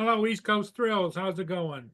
Hello, East Coast Thrills. How's it going?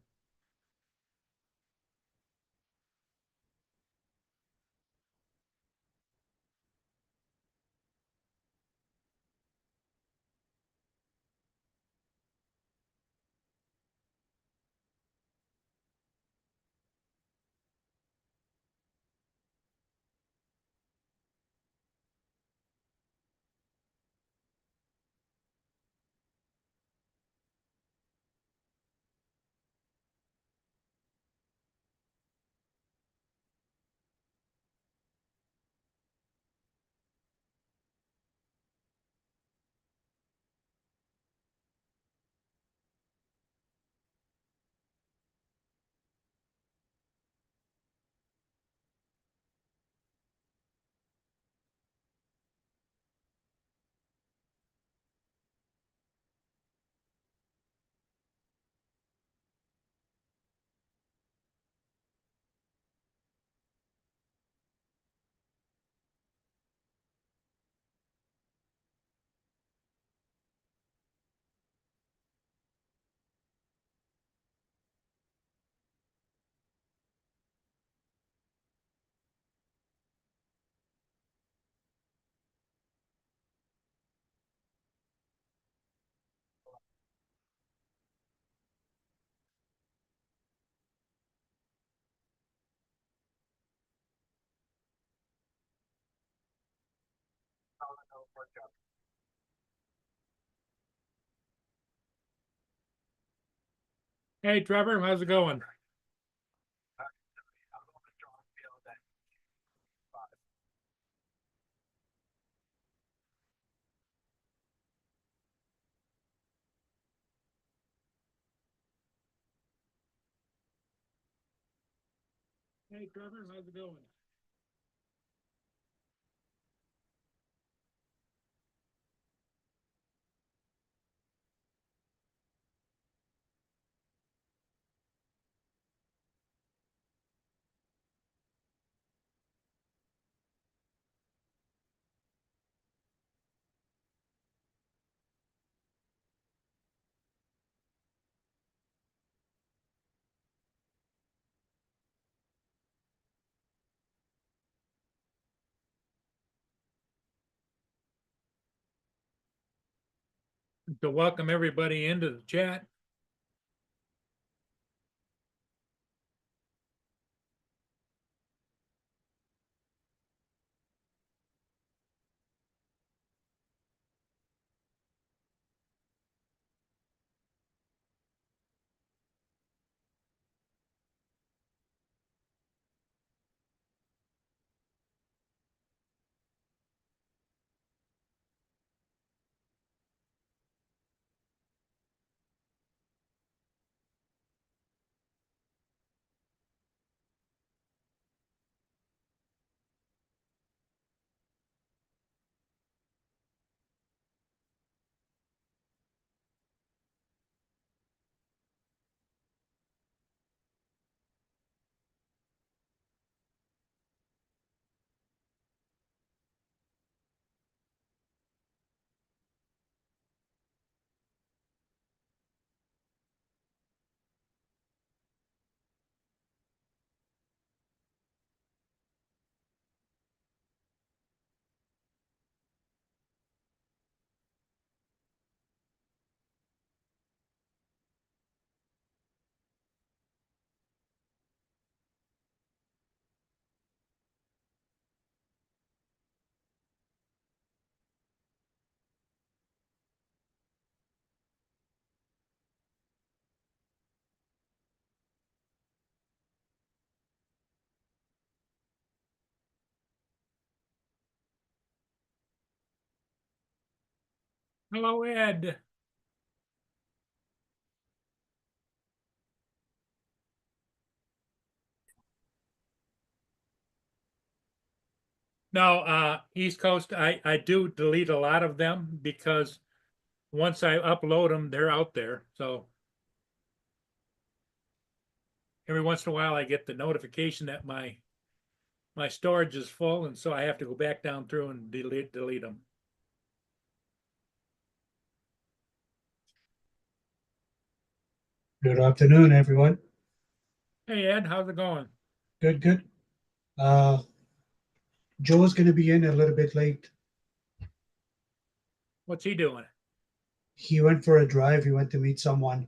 Hey, Trevor, how's it going? Hey, Trevor, how's it going? To welcome everybody into the chat. Hello, Ed. No, East Coast, I do delete a lot of them because once I upload them, they're out there. So every once in a while I get the notification that my storage is full, and so I have to go back down through and delete them. Good afternoon, everyone. Hey Ed, how's it going? Good, good. Uh, Joe's going to be in a little bit late. What's he doing? He went for a drive. He went to meet someone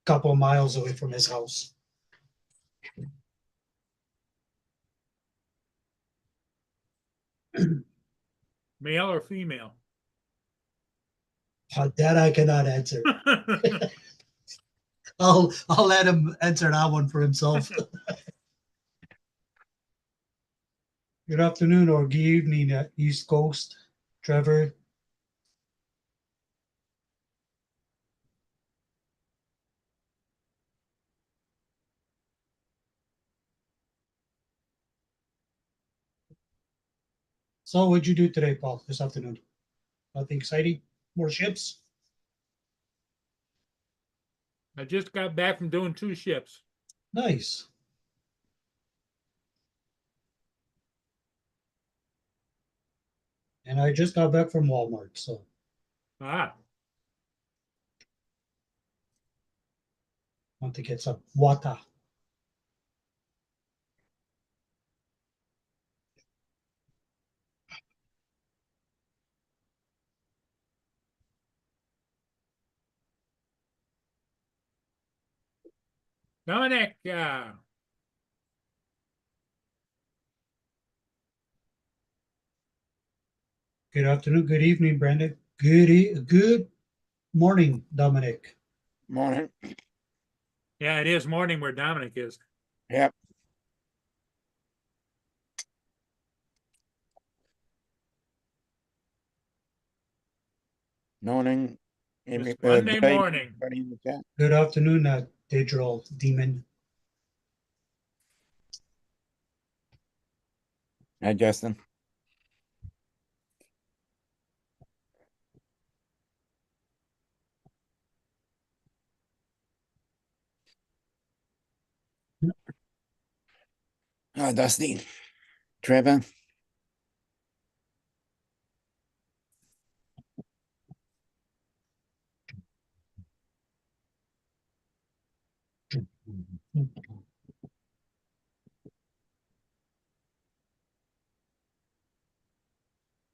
a couple of miles away from his house. Male or female? That I cannot answer. I'll let him answer that one for himself. Good afternoon or good evening, East Coast, Trevor. So, what'd you do today, Paul? This afternoon? Nothing exciting? More ships? I just got back from doing 2 ships. Nice. And I just got back from Walmart, so Ah, want to get some water. Dominic, Good afternoon, good evening, Brandon. Good morning, Dominic. Morning. yeah, it is morning where Dominic is. Yep. Morning. It's Monday Good evening, morning. everybody in the chat. Good afternoon, digital demon. Hi, Justin. Hi, Dusty. Trevor.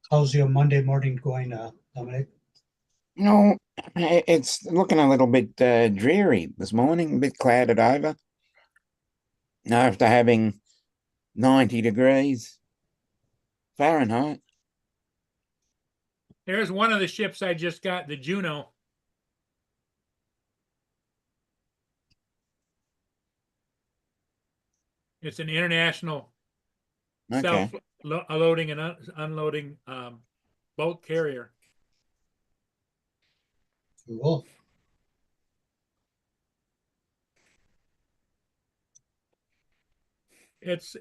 How's your Monday morning going, Dominic? No, it's looking a little bit dreary this morning, a bit clouded over. After having 90 degrees Fahrenheit. There's one of the ships I just got, the Juno. It's an international Okay. self-loading and unloading boat carrier. Cool. It's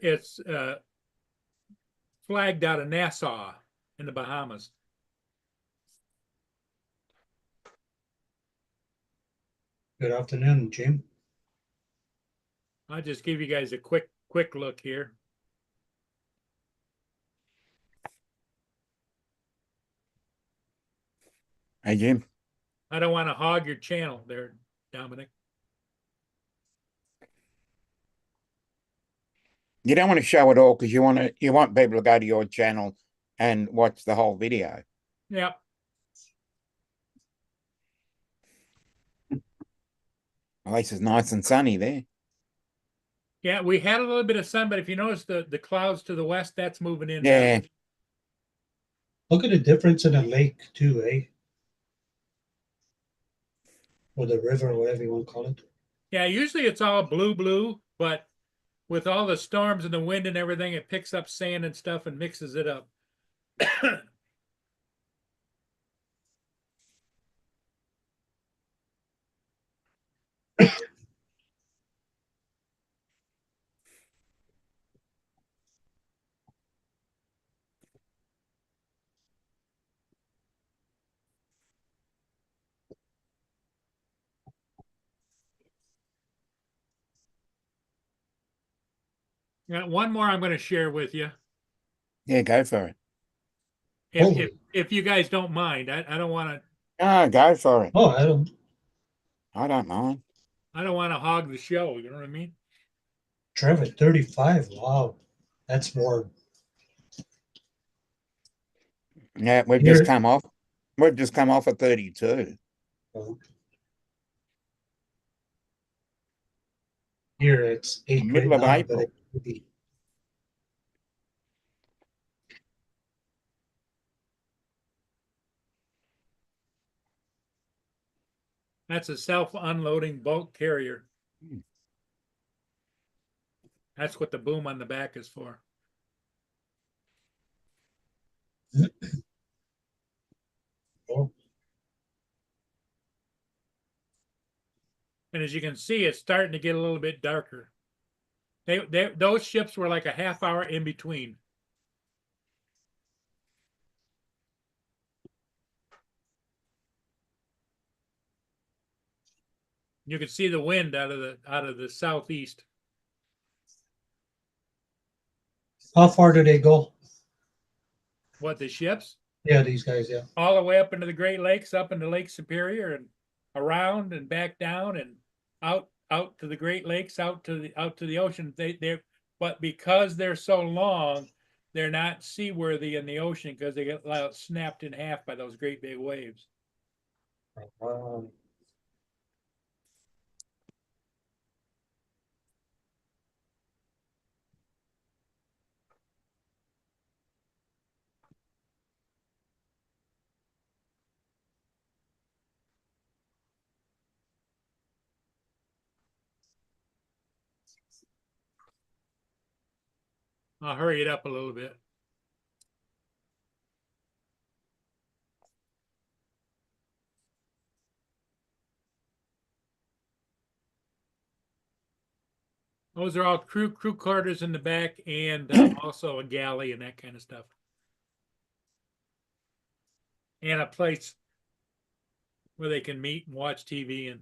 flagged out of Nassau in the Bahamas. Good afternoon, Jim. I'll just give you guys a quick look here. Hey, Jim. I don't want to hog your channel there, Dominic. You don't want to show it all because you want people to go to your channel and watch the whole video. Yep. At least it's nice and sunny there. Yeah, we had a little bit of sun, but if you notice the clouds to the west, that's moving in now. Yeah. Look at the difference in a lake, too, eh? Or the river, whatever you want to call it. Yeah, usually it's all blue, but with all the storms and the wind and everything, it picks up sand and stuff and mixes it up. Yeah, one more I'm going to share with you. Yeah, go for it. If you guys don't mind, I don't want to. Ah, go for it. Oh, I don't. I don't mind. I don't want to hog the show. You know what I mean? Trevor, 35. Wow. That's more. Yeah, we've Here, just come off. We've just come off at 32. here it's 8 right Middle of now, but April. it could be. That's a self-unloading bulk carrier. Hmm. That's what the boom on the back is for. Oh, And as you can see, it's starting to get a little bit darker. Those ships were like a half hour in between. You could see the wind out of the southeast. how far do they go? What, the ships? Yeah, these guys, yeah. All the way up into the Great Lakes, up into Lake Superior, and around and back down and out to the Great Lakes, out to the ocean. But because they're so long, they're not seaworthy in the ocean because they get snapped in half by those great big waves. I'll hurry it up a little bit. Those are all crew quarters in the back, and also a galley and that kind of stuff, and a place where they can meet and watch TV. And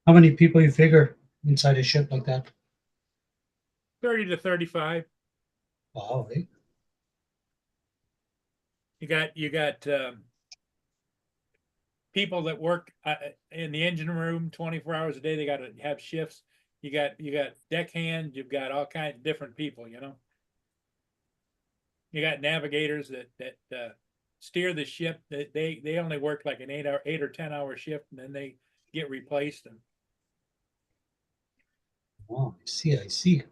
How many people you figure inside a ship like that? 30 to 35. Wow, eh? You got people that work in the engine room 24 hours a day. They got to have shifts. You got deckhands. You've got all kinds of different people. You know. You got navigators that steer the ship. They only work like an 8 or 10 hour shift, and then they get replaced. And Oh, I see, I see.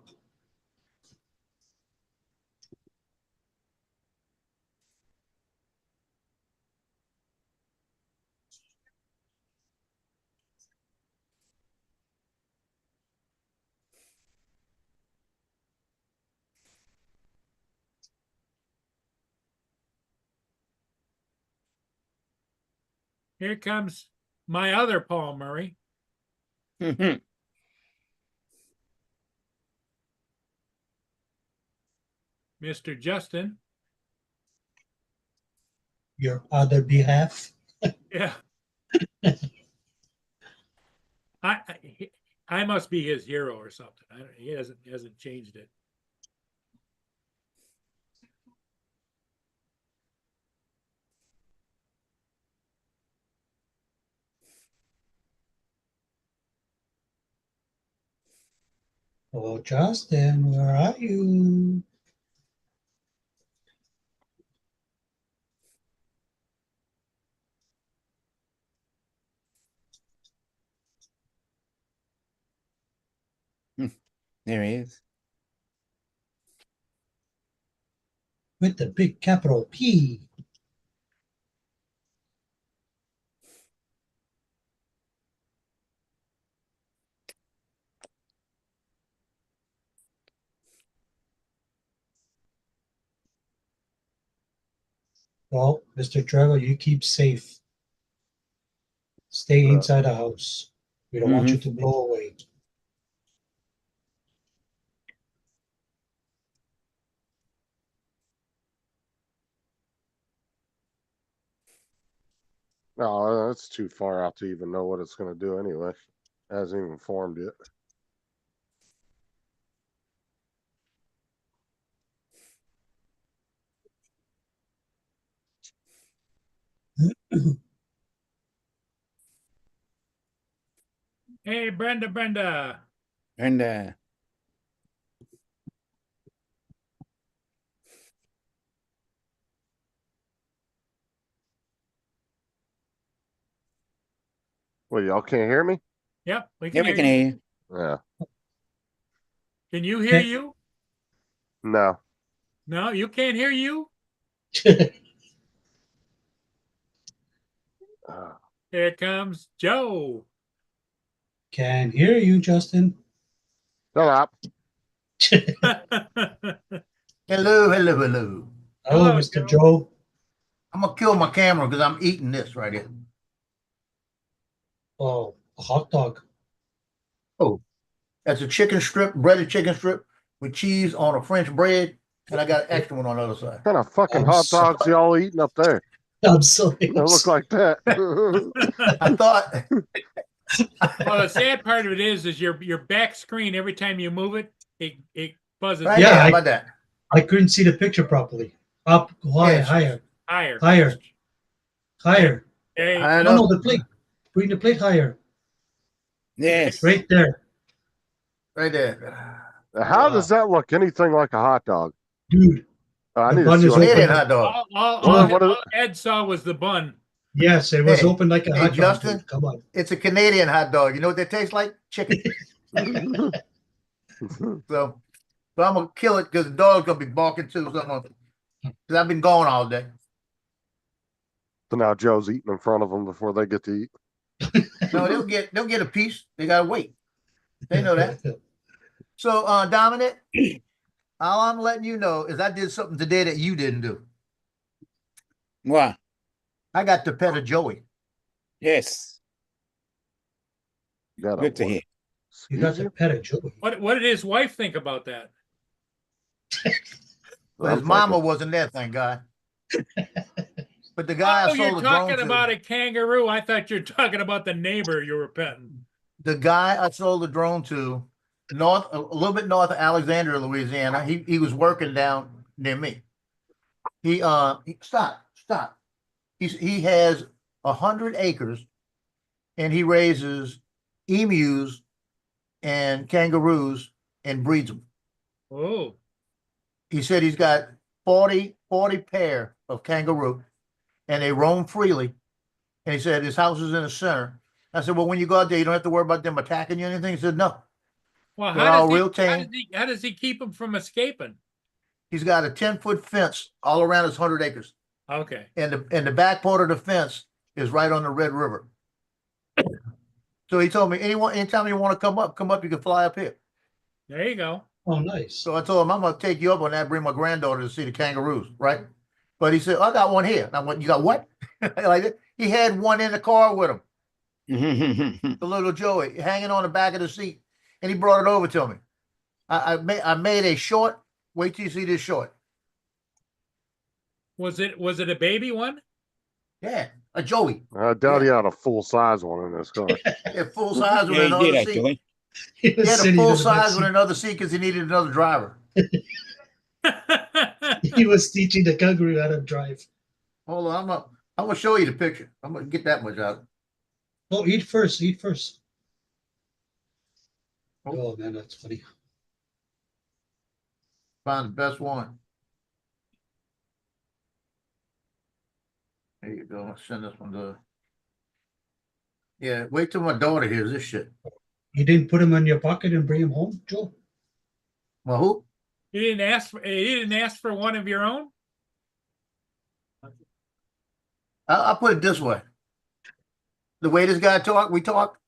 here comes my other Paul Murray, Mr. Justin. Your other behalf. Yeah, I I must be his hero or something. He hasn't changed it. Oh, Justin, where are you? There he is. With the big capital P. Well, Mr. Trevor, you keep safe. Stay inside the house. We don't want you to blow away. No, that's too far out to even know what it's going to do anyway. It hasn't even formed yet. Hey, Brenda. And Well, y'all can't hear me? Yep, we yeah, can we hear can you. hear you. Yeah, Can you hear Okay. you? no. No, you can't hear you? Uh, Here comes Joe. Can hear you, Justin. Shut up. Hello, hello, hello. Hello, Hello, Mr. Joe. Joe. I'm gonna kill my camera because I'm eating this right here. Oh, a hot dog. Oh, that's a chicken strip, breaded chicken strip with cheese on a French bread, and I got an extra one on the other side. What kind of fucking I'm hot sorry. dogs y'all eating up there? I'm sorry. They look like that. I thought, Well, the sad part of it is your back screen. Every time you move it, it buzzes right Yeah, there, how I- about that? I couldn't see the picture properly. Up, higher, Yes. higher, higher. higher, higher. Hey, I No, no, know, the plate. Bring the plate higher. Yes. Right there. right there. How does that look anything like a hot dog? Dude, I The need to bun see is what Canadian open. hot dog. What is- Ed saw was the bun. yes, it was Hey, open like a hey, hot dog. Justin. Dude. Come on. It's a Canadian hot dog. You know what they taste like? Chicken. So I'm gonna kill it because the dog's gonna be barking too. Because I've been gone all day. So now Joe's eating in front of them before they get to eat. No, they'll get a piece. They gotta wait. They know that. So, Dominic, all I'm letting you know is I did something today that you didn't do. What? I got to pet a Joey. Yes. Got Good to hear. You got Excuse to you? pet a Joey. What did his wife think about that? But I'm his mama thinking, wasn't there, thank God. But the guy Oh, I you're sold the drone talking to, about a kangaroo. I thought you were talking about the neighbor you were petting. the guy I sold the drone to, a little bit north of Alexandria, Louisiana. He was working down near me. Stop. He has 100 acres, and he raises emus and kangaroos and breeds them. Oh, He said he's got 40 pair of kangaroo, and they roam freely. And he said his house is in the center. I said, well, when you go out there, you don't have to worry about them attacking you or anything. He said, no. well, They're all real tame. how does he keep them from escaping? He's got a 10-foot fence all around his 100 acres. Okay. And the back part of the fence is right on the Red River. So he told me, anytime you want to come up, you can fly up here. There you go. Oh, nice. So I told him, I'm going to take you up on that, bring my granddaughter to see the kangaroos, right? But he said, I got one here. And I went, you got what? Like that. He had one in the car with him, the little Joey, hanging on the back of the seat. And he brought it over to me. I made a short. Wait till you see this short. Was it a baby one? Yeah, a Joey. I doubt he had a full size one in this car. Yeah, full size with Yeah, he another did seat. actually. He He was had a sitting full in the back size with seat. another seat because he needed another driver. He was teaching the kangaroo how to drive. Hold on, I'm gonna show you the picture. I'm gonna get that much out. Oh, eat first. Eat first. Oh. Oh, man, that's funny. Find the best one. There you go. I'll send this one to. Yeah, wait till my daughter hears this shit. You didn't put him in your pocket and bring him home, Joe? Well, who? You didn't ask for one of your own? I'll put it this way. The way this guy we talk,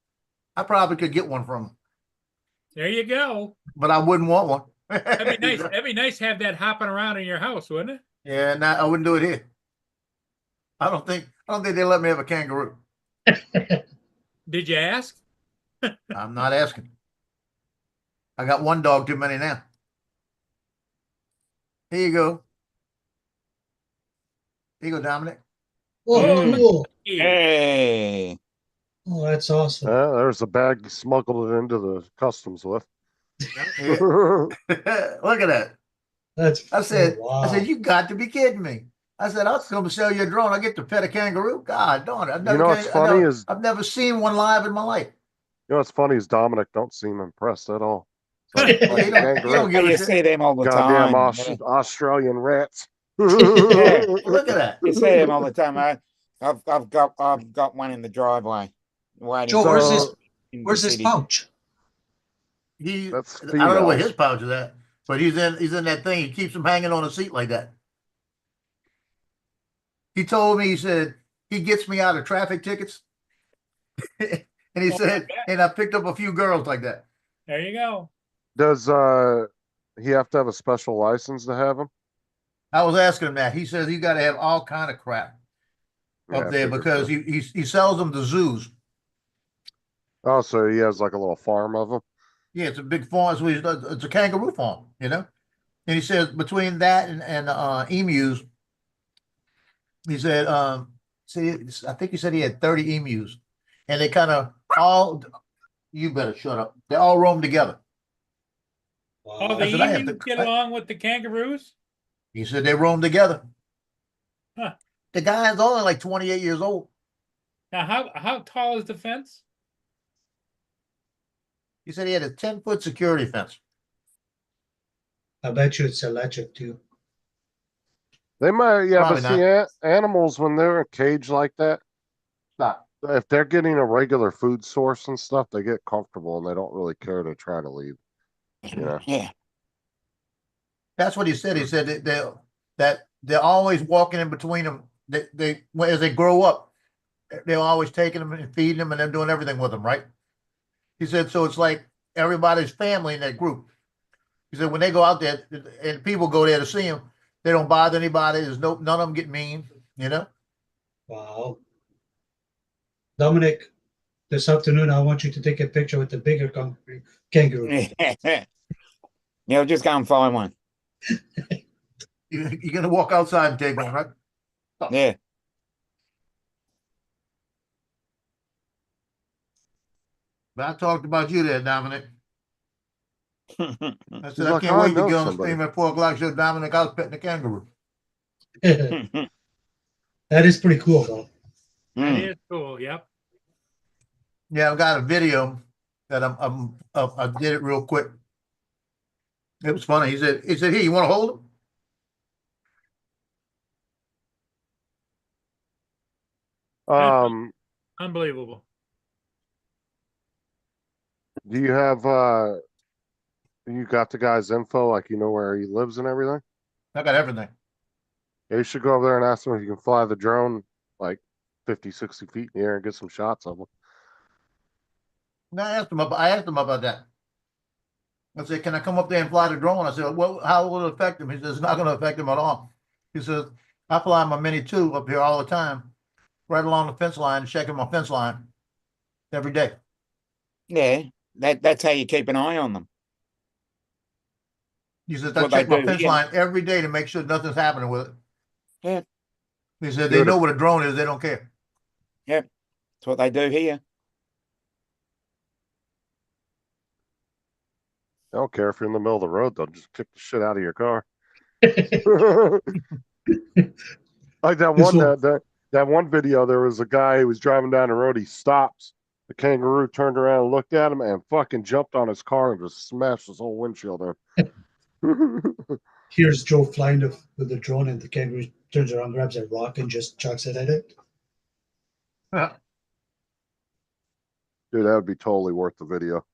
I probably could get one from him, There you go. but I wouldn't want one. That'd be nice. That'd be nice to have that hopping around in your house, wouldn't it? Yeah, no, I wouldn't do it here. I don't think they let me have a kangaroo. Did you ask? I'm not asking. I got one dog too many now. Here you go. Here you go, Dominic. Oh, Mm. cool. Hey. Oh, that's awesome. There's a bag he smuggled it into the customs with. Yeah. Look at that. That's I said, oh, wow. I said, you got to be kidding me. I said, I was going to sell you a drone. I get to pet a kangaroo. God darn it. You know what's funny is, I've never seen one live in my life. you know what's funny is Dominic don't seem impressed at all. Yeah, you don't Well, give a you shit. see them all the Goddamn time. Australian rats. Yeah. Look at that. You see them all the time. I've got one in the driveway. Waiting Joe, for where's me this? in the Where's this city. pouch? He, That's I don't know where his females. pouch is at, but he's in that thing. He keeps them hanging on a seat like that. He told me, he said, he gets me out of traffic tickets. And he said, and I picked up a few girls like that. There you go. Does he have to have a special license to have them? I was asking him that. He says you got to have all kind of crap Yeah, I up there figured because so. he sells them to zoos. Oh, so he has like a little farm of them. Yeah, it's a big farm. So it's a kangaroo farm, you know. And he says between that and emus, he said, see, I think he said he had 30 emus, and they kind of all. You better shut up. They all roam together. Oh, Wow. the I said, I have emus to- get along with the kangaroos? He said they roam together. Huh. The guy is only like 28 years old. Now, how tall is the fence? He said he had a 10-foot security fence. I bet you it's electric too. They might, yeah, Probably but see, animals when they're in a cage like that, Stop. if they're getting a regular food source and stuff, they get comfortable and they don't really care to try to leave. Yeah. Yeah. That's what he said. He said that they're always walking in between them. As they grow up, they're always taking them and feeding them and then doing everything with them, right? He said, so it's like everybody's family in that group. He said, when they go out there and people go there to see them, they don't bother anybody. None of them get mean, you know? Wow. Dominic, this afternoon I want you to take a picture with the bigger kangaroo. Yeah, just go and find one. You're going to walk outside and take one, right? Yeah. But I talked about you there, Dominic. I He's said, I like, can't "Oh, I wait to know get on the somebody." stream at 4 o'clock. Show Dominic I was petting a kangaroo. That is pretty cool, though. That Mm. is cool. Yep. Yeah, I've got a video that I did it real quick. It was funny. He said, "Hey, you want to hold him?" Unbelievable. Do you have you got the guy's info, like you know where he lives and everything? I got everything. Yeah, you should go over there and ask him if you can fly the drone like 50, 60 feet in the air and get some shots of him. And I asked him about that. I said, "Can I come up there and fly the drone?" I said, "Well, how will it affect him?" He says, "It's not going to affect him at all." He says, "I fly my Mini 2 up here all the time, right along the fence line, checking my fence line every day." Yeah. That's how you keep an eye on them. He says, Well, "I they check my do, fence yeah. line every day to make sure nothing's happening with it." Yeah. He said, "They Good. know what a drone is. They don't care." That's what they do here. I don't care if you're in the middle of the road, they'll just kick the shit out of your car. Like that This one will- that one video, there was a guy who was driving down the road, he stops. The kangaroo turned around and looked at him and fucking jumped on his car and just smashed his whole windshield in. Here's Joe flying with the drone, and the kangaroo turns around, grabs a rock, and just chucks it at it. Dude, that would be totally worth the video.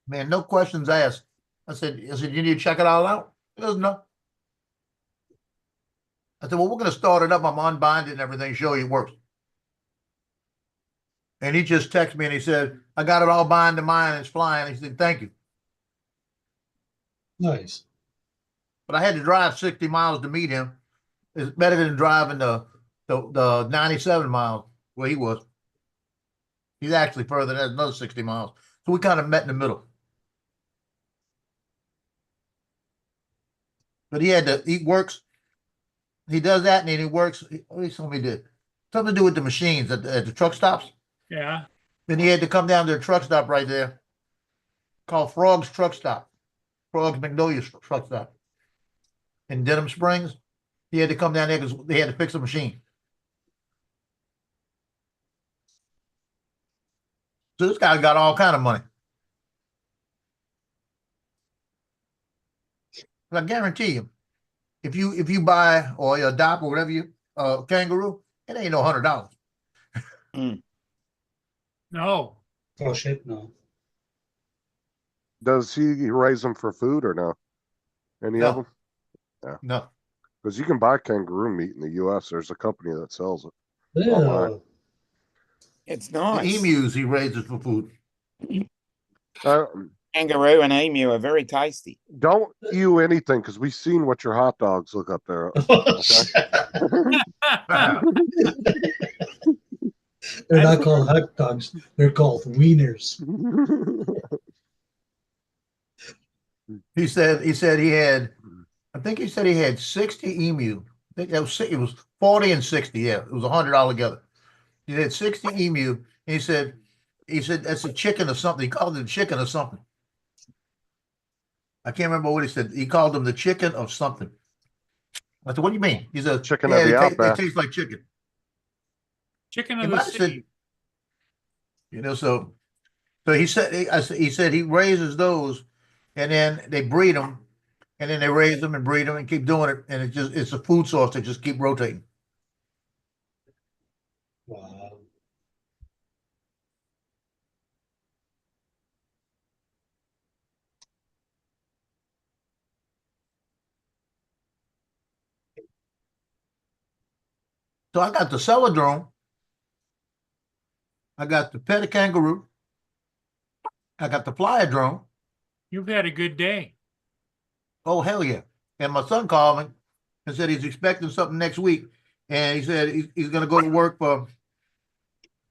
Man, no questions asked. I said, "You need to check it all out?" He goes, "No." I said, "Well, we're going to start it up. I'm unbinded and everything, show you it works." And he just texted me and he said, "I got it all bind to mine and it's flying." He said, "Thank you." Nice. But I had to drive 60 miles to meet him. It's better than driving the 97 miles where he was. He's actually further than another 60 miles. So we kind of met in the middle. But he works. He does that and then he works. What did somebody did? Something to do with the machines at the truck stops. Yeah. Then he had to come down to the truck stop right there, called Frog's Truck Stop. Frog's Magnolia Truck Stop. In Denham Springs. He had to come down there because they had to fix a machine. So this guy got all kind of money. I guarantee you, if you buy or you adopt or whatever you kangaroo, it ain't no $100. No, Oh shit, no. Does he raise them for food or no? Any of No. them? No. Because you can buy kangaroo meat in the U.S. There's a company that sells it. Online. Ew. It's The nice. emus he raises for food. Kangaroo and emu are very tasty. Don't eat anything because we've seen what your hot dogs look up there. They're not called hot dogs. They're called wieners. He said he had, I think he said he had 60 emu. I think that was it was 40 and 60. Yeah, it was $100 together. He had 60 emu. And he said that's a chicken or something. He called it a chicken or something. I can't remember what he said. He called them the chicken of something. I said, what do you mean? He said, Chicken yeah, of the they outback. taste like chicken. chicken He of the might have said, sea. you know, so he said he said he raises those, and then they breed them, and then they raise them and breed them and keep doing it, and it's a food source that just keep rotating. Wow. So I got the Celadrome, I got the Pet Kangaroo, I got the Flyadrome. You've had a good day. Oh hell yeah! And my son called me and said he's expecting something next week, and he said he's going to go to work for.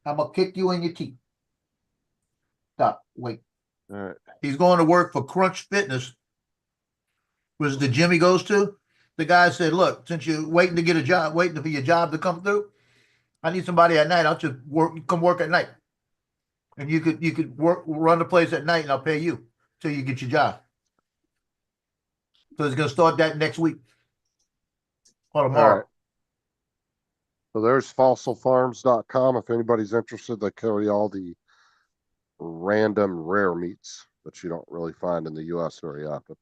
I'm gonna kick you in your teeth. Stop. Wait. All right. He's going to work for Crunch Fitness, which the gym he goes to. The guy said, "Look, since you're waiting to get a job, waiting for your job to come through, I need somebody at night. I'll just come work at night, and you could run the place at night, and I'll pay you till you get your job." So he's going to start that next week or tomorrow. All right. So there's fossilfarms.com. If anybody's interested, they carry all the random rare meats that you don't really find in the U.S. very often.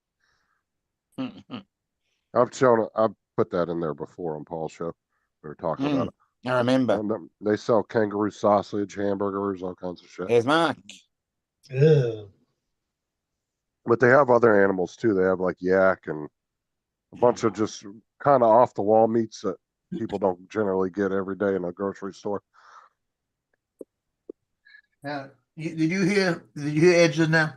I've put that in there before on Paul's show. We were talking about it. I remember. And they sell kangaroo sausage, hamburgers, all kinds of shit. There's Mark. Ew. But they have other animals too. They have like yak and a bunch of just kind of off the wall meats that people don't generally get every day in a grocery store. Now, did you hear Ed just now?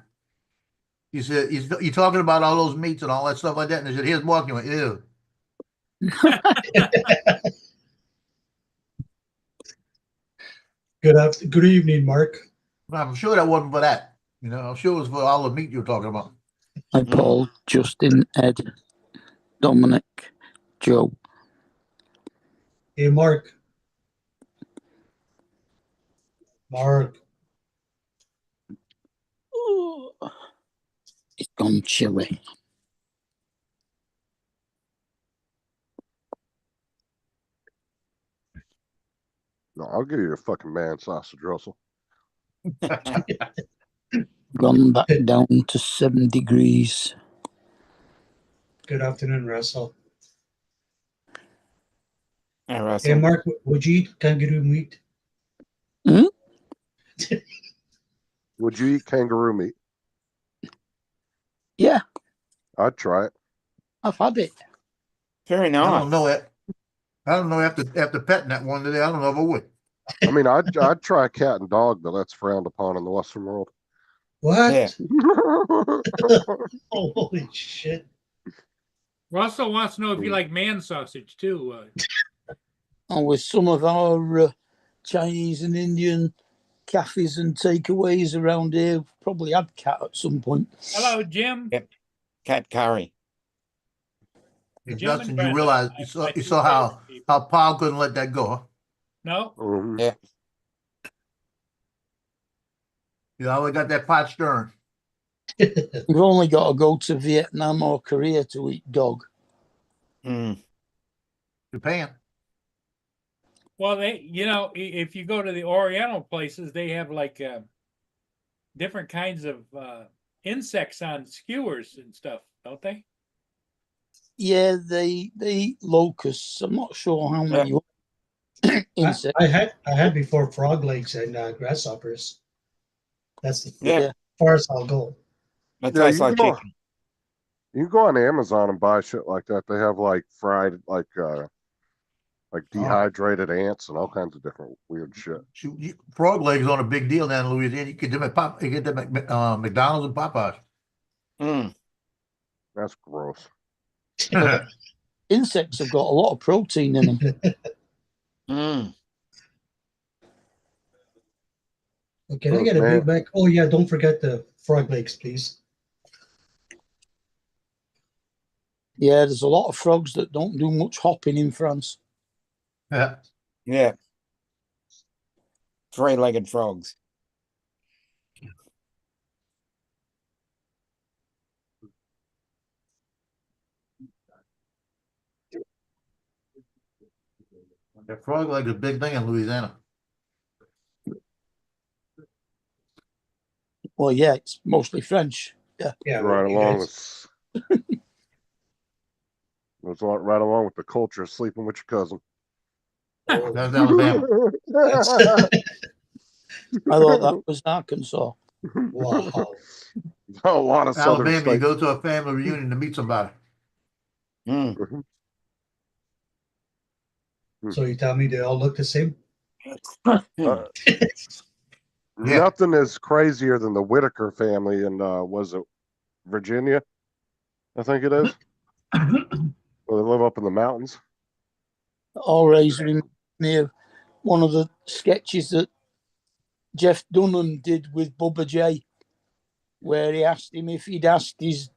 He said you're talking about all those meats and all that stuff like that, and he said, "Here's Mark." You went, "Ew." Good evening, Mark. I'm sure that wasn't for that. You know, I'm sure it was for all the meat you were talking about. Hi, Paul, Justin, Ed, Dominic, Joe. Hey, Mark. Mark. Oh, it's gone chilly. No, I'll give you a fucking man sausage, Russell. Gone back down to 7 degrees. Good afternoon, Russell. Hey, Russell. Hey, Mark, would you eat kangaroo meat? Would you eat kangaroo meat? Yeah, I'd try it. I've had it. Very I nice. don't know it. I don't know after petting that one today. I don't know if I would. I mean, I'd try cat and dog, but that's frowned upon in the Western world. What? Yeah. Holy shit. Russell wants to know if you like man sausage too. And with some of our Chinese and Indian cafes and takeaways around here, probably had cat at some point. Hello, Jim. Yep. Cat curry. Hey, Jim and Justin, you Brenda, realize my you two saw how favorite people. Paul couldn't let that go, huh? No, Mhm. Yeah. You always got that pot stirring. You've only got to go to Vietnam or Korea to eat dog. Mm. Japan. Well, if you go to the Oriental places, they have like different kinds of insects on skewers and stuff, don't they? Yeah, they eat locusts. I'm not sure how many insects. I had before frog legs and grasshoppers. That's the Yeah, farthest I'll go. that Yeah, tastes like chicken. you can go on Amazon and buy shit like that. They have like fried, like dehydrated ants and all kinds of different weird shit. Frog legs on a big deal down in Louisiana. You get them at McDonald's and Popeyes. Mm. That's gross. Insects have got a lot of protein in them. Mm. Can I get a Big Mac? Oh yeah, don't forget the frog legs, please. Yeah, there's a lot of frogs that don't do much hopping in France. Yeah. Yeah. Three-legged frogs. The frog leg is a big thing in Louisiana. Well, yeah, it's mostly French. Yeah. Yeah, Right you along guys- with right along with the culture of sleeping with your cousin. That's Alabama. I thought that was Arkansas. Wow. A lot of southern Alabama, you states. go to a family reunion to meet somebody. Mm. So you tell me they all look the same? Uh, Yeah. Nothing is crazier than the Whitaker family in was it Virginia? I think it is. Well, they live up in the mountains. Always reminds me of one of the sketches that Jeff Dunham did with Bubba J, where he asked him if he'd asked his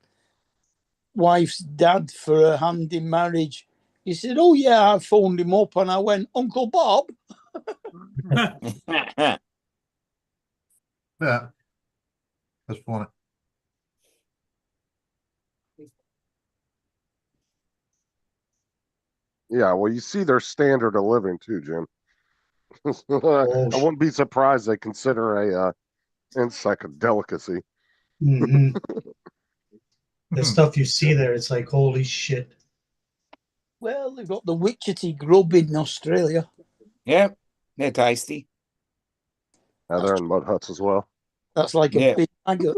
wife's dad for a hand in marriage. He said, "Oh yeah, I phoned him up and I went, Uncle Bob." Yeah. That's funny. Yeah, well, you see their standard of living too, Jim. I Oh, wouldn't be surprised they consider a insect a delicacy. mhm. The stuff you see there, it's like holy shit. Well, they've got the witchetty grub in Australia. Yeah, they're tasty. Yeah, they're in mud huts as well. That's like Yeah. a big maggot.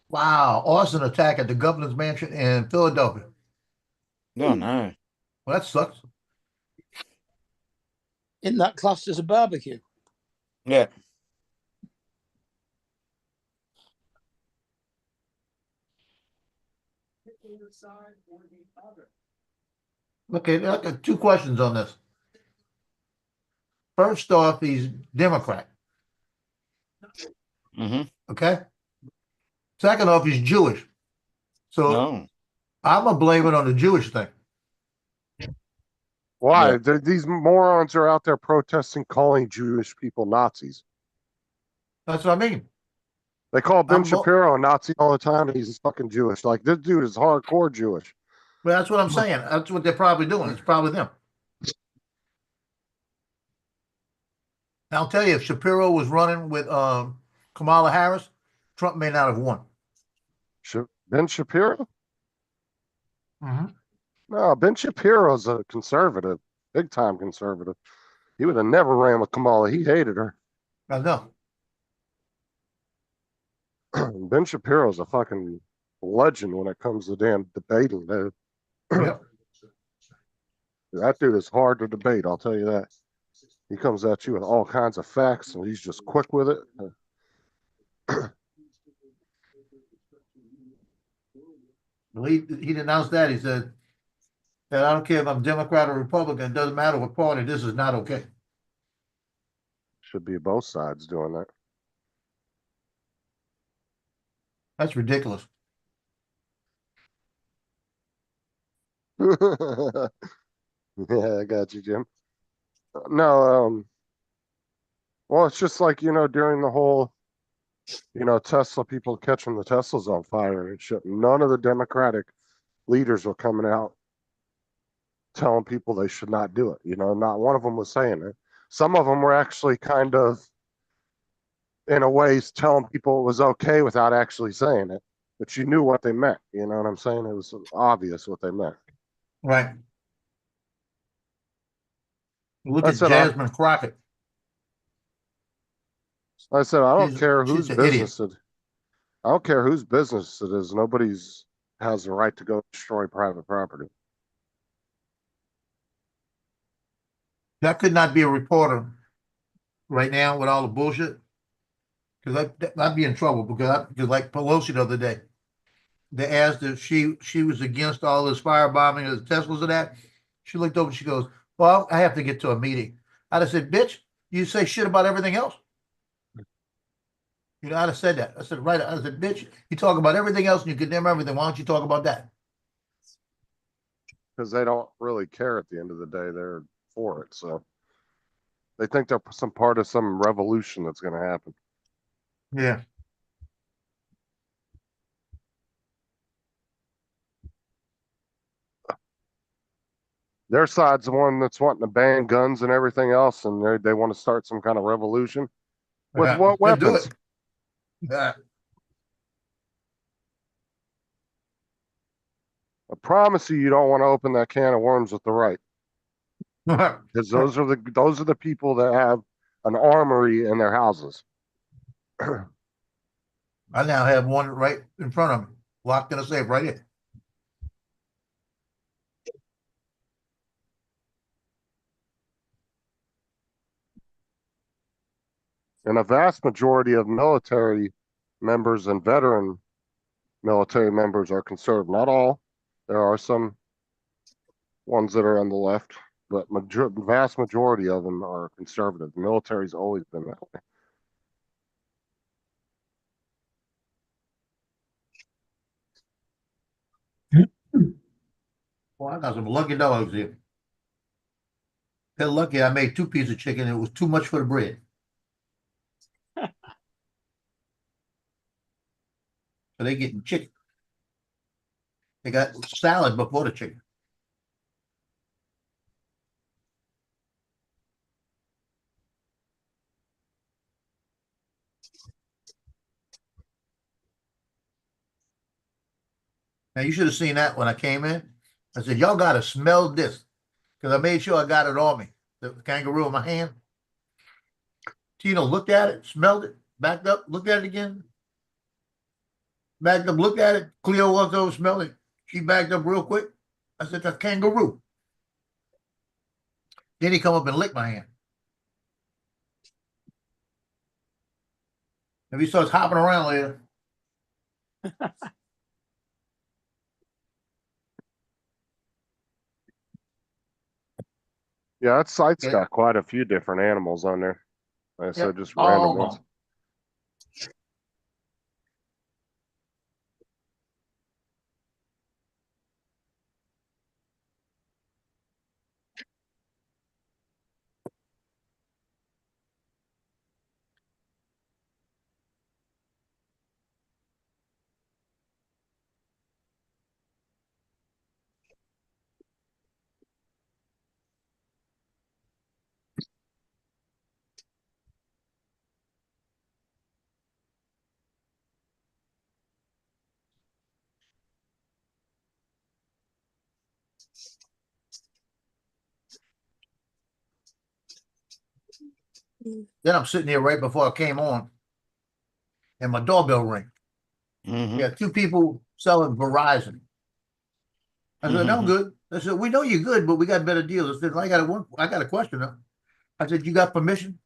Wow. Arson attack at the governor's mansion in Philadelphia. Oh no. Well, that sucks. In that class as a barbecue. Yeah. Okay, I got two questions on this. First off, he's Democrat. Mm-hmm. Okay. Second off, he's Jewish. So Oh. I'm gonna blame it on the Jewish thing. Why? Yeah. These morons are out there protesting, calling Jewish people Nazis. That's what I mean. They call Ben I'm mo- Shapiro a Nazi all the time, and he's fucking Jewish. Like, this dude is hardcore Jewish. Well, that's what I'm saying. That's what they're probably doing. It's probably them. I'll tell you, if Shapiro was running with Kamala Harris, Trump may not have won. Ben Shapiro? Mm-hmm. No, Ben Shapiro's a conservative, big time conservative. He would have never ran with Kamala. He hated her. I know. Ben Shapiro's a fucking legend when it comes to damn debating. Yep. That dude is hard to debate, I'll tell you that. He comes at you with all kinds of facts, and he's just quick with it. Well, he denounced that. He said that I don't care if I'm Democrat or Republican. It doesn't matter what party. This is not okay. Should be both sides doing that. That's ridiculous. Yeah, I got you, Jim. No, Well, it's just like, during the whole, Tesla people catching the Teslas on fire and shit. None of the Democratic leaders were coming out telling people they should not do it. Not one of them was saying it. Some of them were actually kind of, in a way, telling people it was okay without actually saying it. But you knew what they meant. You know what I'm saying? It was obvious what they meant. Right. Look I at said, Jasmine Crockett. I don't She's- care she's whose an idiot. business it. I don't care whose business it is. Nobody's has the right to go destroy private property. That could not be a reporter right now with all the bullshit. Because I'd be in trouble because like Pelosi the other day, they asked if she was against all this firebombing of the Teslas and that. She looked over and she goes, "Well, I have to get to a meeting." I'd have said, "Bitch, you say shit about everything else." I'd have said that. I said, right. I said, "Bitch, you talk about everything else and you condemn everything. Why don't you talk about that?" Because they don't really care at the end of the day. They're for it. So they think they're some part of some revolution that's going to happen. Yeah. Their side's the one that's wanting to ban guns and everything else, and they want to start some kind of revolution. With what They'll do weapons? it. Yeah. I promise you don't want to open that can of worms with the right. Because those are the people that have an armory in their houses. I now have one right in front of me, locked in a safe right here. And a vast majority of military members and veteran military members are conservative. Not all. There are some ones that are on the left, but vast majority of them are conservative. The military's always been that way. Well, I got some lucky dogs here. They're lucky I made 2 pieces of chicken. It was too much for the bread. So they getting chicken. They got salad before the chicken. Now you should have seen that when I came in. I said, "Y'all gotta smell this." Because I made sure I got it on me. The kangaroo in my hand. Tina looked at it, smelled it, backed up, looked at it again. Backed up, looked at it. Cleo walked over, smelled it. She backed up real quick. I said, "That's kangaroo." Then he come up and licked my hand. If he starts hopping around later, Yeah, that site's Yeah. got quite a few different animals on there. Like I said, Yep. just random Oh. ones. then I'm sitting here right before I came on, and my doorbell ring. Mhm. We got 2 people selling Verizon. I said, "No, I'm good." I said, "We know you're good, but we got better deals." I said, I got a question. I said, "You got permission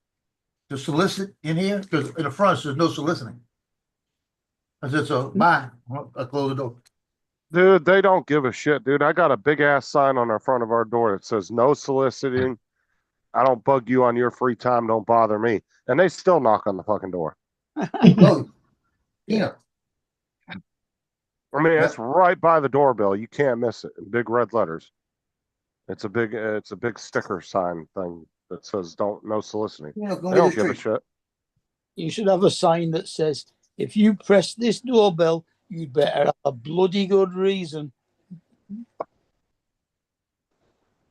to solicit in here?" Because in the front it says no soliciting. I said, "So bye." I closed the door. Dude, they don't give a shit, dude. I got a big ass sign on the front of our door that says no soliciting. I don't bug you on your free time. Don't bother me. And they still knock on the fucking door. Oh, yeah. I mean, Yep. it's right by the doorbell. You can't miss it in big red letters. It's a big sticker sign thing that says no soliciting. You know, come They get don't the give a treat. shit. You should have a sign that says, if you press this doorbell, you'd better have a bloody good reason.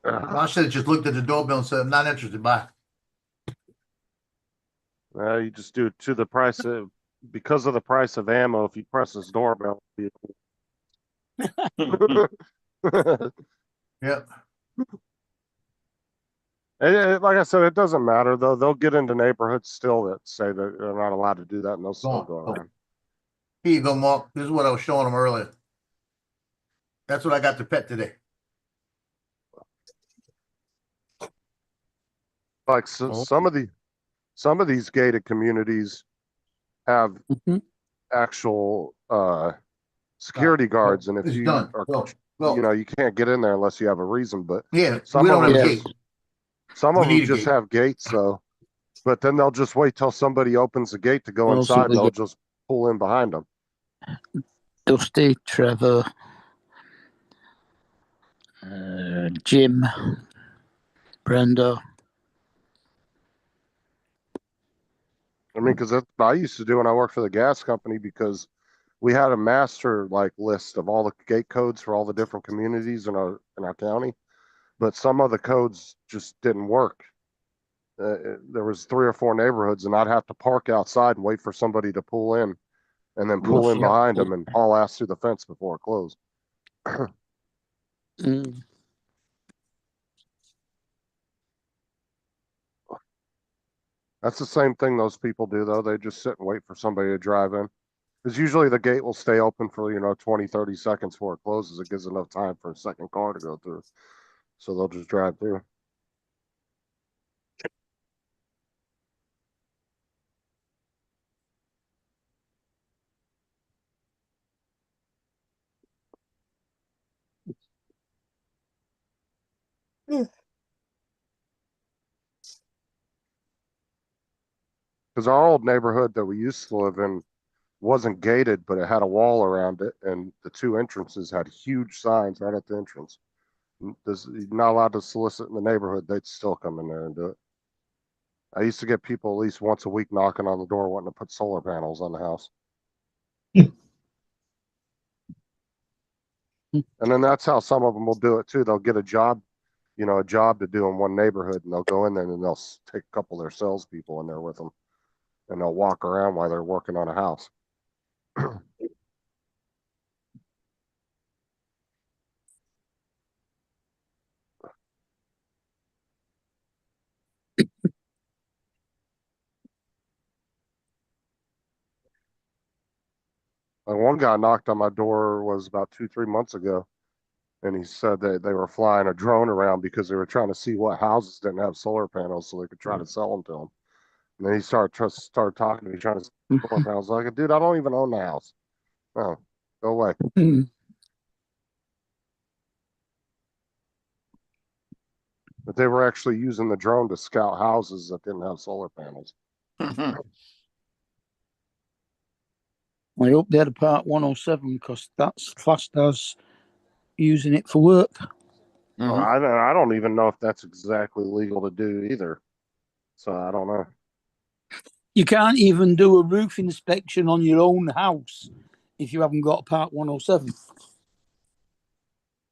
I should have just looked at the doorbell and said, I'm not interested, bye. You just do it to the price of, because of the price of ammo, if you press this doorbell. Yeah. Like I said, it doesn't matter though. They'll get into neighborhoods still that say that they're not allowed to do that, and they'll still go Go on. around. Here you go, Mark. This is what I was showing them earlier. That's what I got to pet today. Like Oh. some of these gated communities have Mhm. actual security guards, and if It's you done. are, Go. you know, you can't get in there unless you have a reason. But Yeah, some we of don't have them a Yeah. gate. just some We of them need a just gate. have gates, so. But then they'll just wait till somebody opens the gate to go Also, inside. we They'll get- just pull in behind them. Dusty, Trevor, Jim, Brenda. I mean, because I used to do when I worked for the gas company, because we had a master like list of all the gate codes for all the different communities in our county, but some of the codes just didn't work. There was 3 or 4 neighborhoods, and I'd have to park outside and wait for somebody to pull in, and then pull in Yeah. behind them and haul ass through the fence before it closed. Mm. That's the same thing those people do, though. They just sit and wait for somebody to drive in. Because usually the gate will stay open for, 20, 30 seconds before it closes. It gives enough time for a second car to go through. So they'll just drive through. Because our old neighborhood that we used to live in wasn't gated, but it had a wall around it, and the 2 entrances had huge signs right at the entrance. You're not allowed to solicit in the neighborhood. They'd still come in there and do it. I used to get people at least once a week knocking on the door wanting to put solar panels on the house. And then that's how some of them will do it too. They'll get a job to do in one neighborhood, and they'll go in there and they'll take a couple of their salespeople in there with them, and they'll walk around while they're working on a house. Like one guy knocked on my door was about 2, 3 months ago, and he said that they were flying a drone around because they were trying to see what houses didn't have solar panels so they could try to sell them to him. And then he started talking to me, trying to sell solar panels. Like, dude, I don't even own the house. No, go away. But they were actually using the drone to scout houses that didn't have solar panels. I hope they had a Part 107 because that's classed as using it for work. Well, Mhm. I don't even know if that's exactly legal to do either. So I don't know. You can't even do a roof inspection on your own house if you haven't got a Part 107.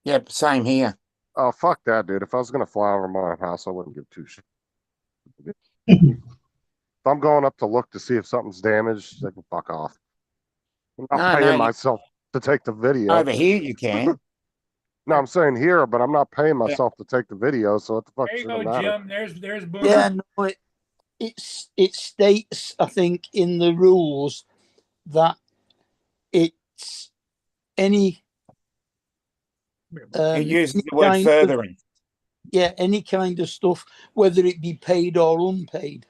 Yep, same here. Oh, fuck that, dude. If I was going to fly over my house, I wouldn't give 2 shit. If I'm going up to look to see if something's damaged, they can fuck off. I'm not No, paying you- myself to take the video. Over here you can. No, I'm saying here, but I'm not paying myself to take the video. So what the fuck There you should it go, matter? Jim. There's Boomer. Yeah, no, it states, I think, in the rules that it's any It uses any the word kind of- furthering. yeah, any kind of stuff, whether it be paid or unpaid.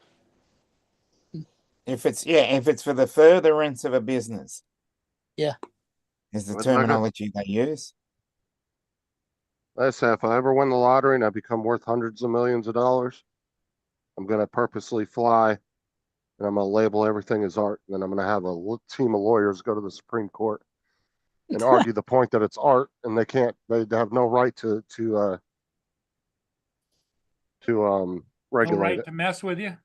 If it's for the furtherance of a business. Yeah. Is the Like I- terminology they use. I say, if I ever win the lottery and I become worth hundreds of millions of dollars, I'm going to purposely fly and I'm going to label everything as art. And then I'm going to have a team of lawyers go to the Supreme Court and argue the point that it's art, and they have no right to No regulate right it. to mess with you?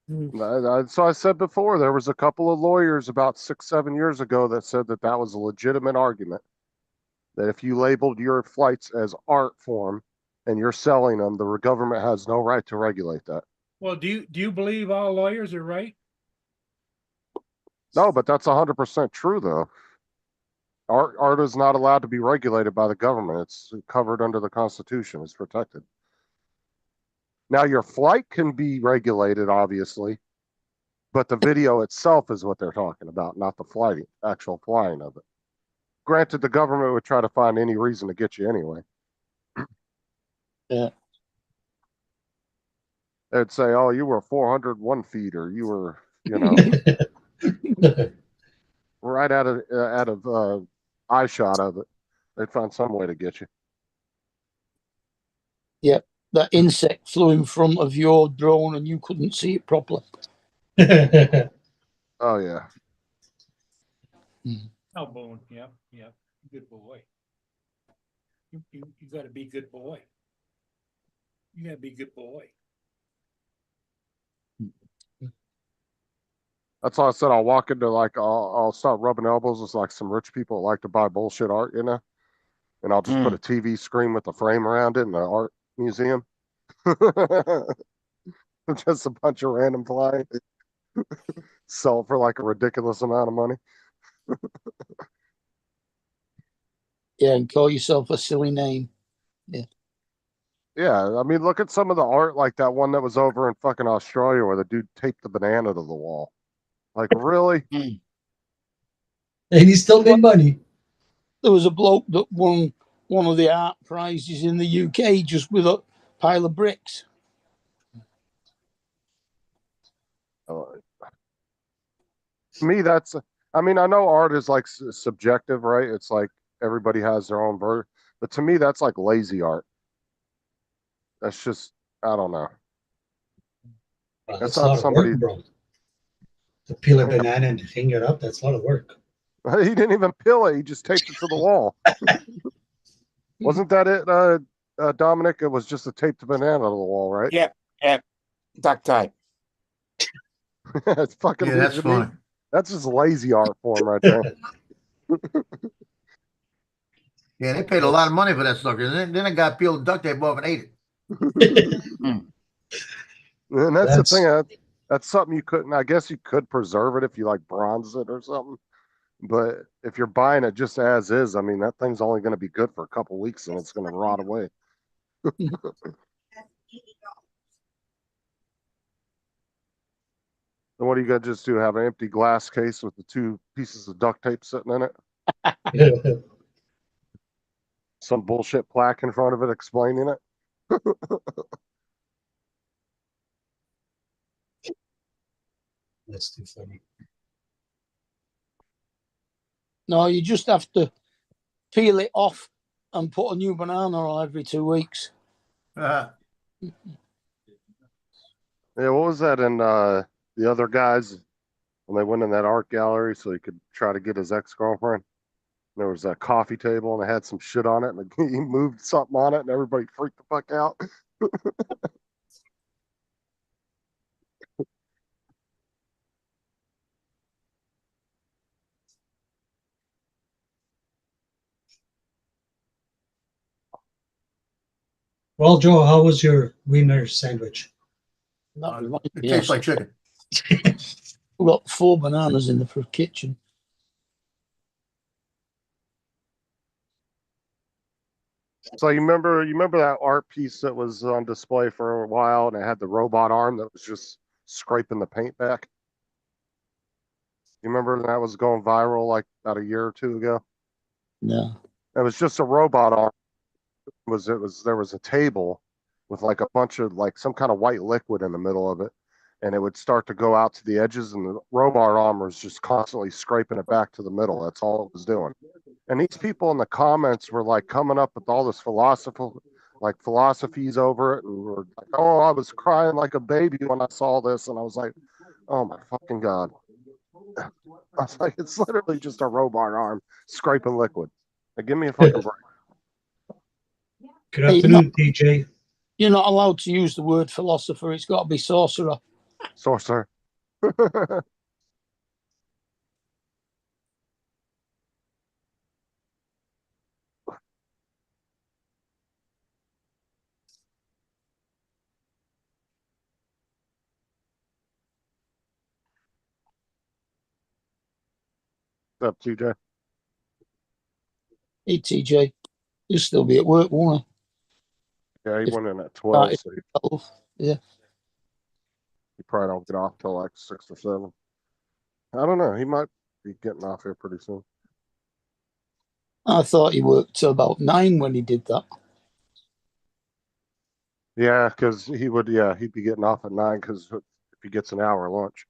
So I said before, there was a couple of lawyers about 6, 7 years ago that said that that was a legitimate argument. That if you labeled your flights as art form and you're selling them, the government has no right to regulate that. Well, do you believe all lawyers are right? No, but that's 100% true though. Art is not allowed to be regulated by the government. It's covered under the Constitution. It's protected. Now your flight can be regulated, obviously, but the video itself is what they're talking about, not the actual flying of it. Granted, the government would try to find any reason to get you anyway. Yeah. They'd say, "Oh, you were 401 feet, or you were, right out of eye shot of it." They'd find some way to get you. That insect flew in front of your drone and you couldn't see it properly. Oh yeah. Oh, Boone, yep, good boy. You gotta be good boy. You gotta be good boy. That's why I said I'll walk into I'll start rubbing elbows with like some rich people that like to buy bullshit art, and I'll just put a TV screen with a frame around it in the art museum. Just a bunch of random flying. Sell it for like a ridiculous amount of money. Yeah, and call yourself a silly name. Yeah, I mean, look at some of the art, like that one that was over in fucking Australia where the dude taped the banana to the wall. Like, really? And he still made money. There was a bloke that won one of the art prizes in the UK just with a pile of bricks. To me, I mean, I know art is like subjective, right? It's like everybody has their own version. But to me, that's like lazy art. That's just, I don't know. That's not a lot somebody- of work, bro. To peel a banana and hang it up, that's a lot of work. He didn't even peel it. He just taped it to the wall. Wasn't that it, Dominic? It was just a taped banana to the wall, right? Yeah. Duct tape. It's fucking. Yeah, that's funny. That's just lazy art form right there. Yeah, they paid a lot of money for that sucker. Then the guy peeled the duct tape off and ate it. And that's the thing. That's something you couldn't. I guess you could preserve it if you like bronze it or something. But if you're buying it just as is, I mean, that thing's only going to be good for a couple weeks and it's going to rot away. And what are you going to just do? Have an empty glass case with the 2 pieces of duct tape sitting in it? Some bullshit plaque in front of it explaining it? That's too funny. No, you just have to peel it off and put a new banana on every 2 weeks. Uh, Yeah, what was that in the other guys when they went in that art gallery so he could try to get his ex-girlfriend? There was a coffee table and it had some shit on it and he moved something on it and everybody freaked the fuck out. Well, Joe, how was your wiener sandwich? That was it yes. tastes like chicken. We've got 4 bananas in the kitchen. So you remember that art piece that was on display for a while and it had the robot arm that was just scraping the paint back? You remember that was going viral like about a year or 2 ago? No. It was just a robot arm. There was a table with like a bunch of like some kind of white liquid in the middle of it, and it would start to go out to the edges, and the robot arm was just constantly scraping it back to the middle. That's all it was doing. And these people in the comments were like coming up with all this philosophies over it, and were like, "Oh, I was crying like a baby when I saw this," and I was like, "Oh my fucking god!" I was like, "It's literally just a robot arm scraping liquid. Like, give me a fucking break." Good afternoon, TJ. You're not allowed to use the word philosopher. It's got to be sorcerer. Sorcerer. Up, TJ. Hey, TJ, you'll still be at work, won't Yeah, he If- went in at 12, so he? Yeah. he probably don't get off till like 6 or 7. I don't know. He might be getting off here pretty soon. I thought he worked till about 9 when he did that. Yeah, because he'd be getting off at 9 because if he gets an hour lunch.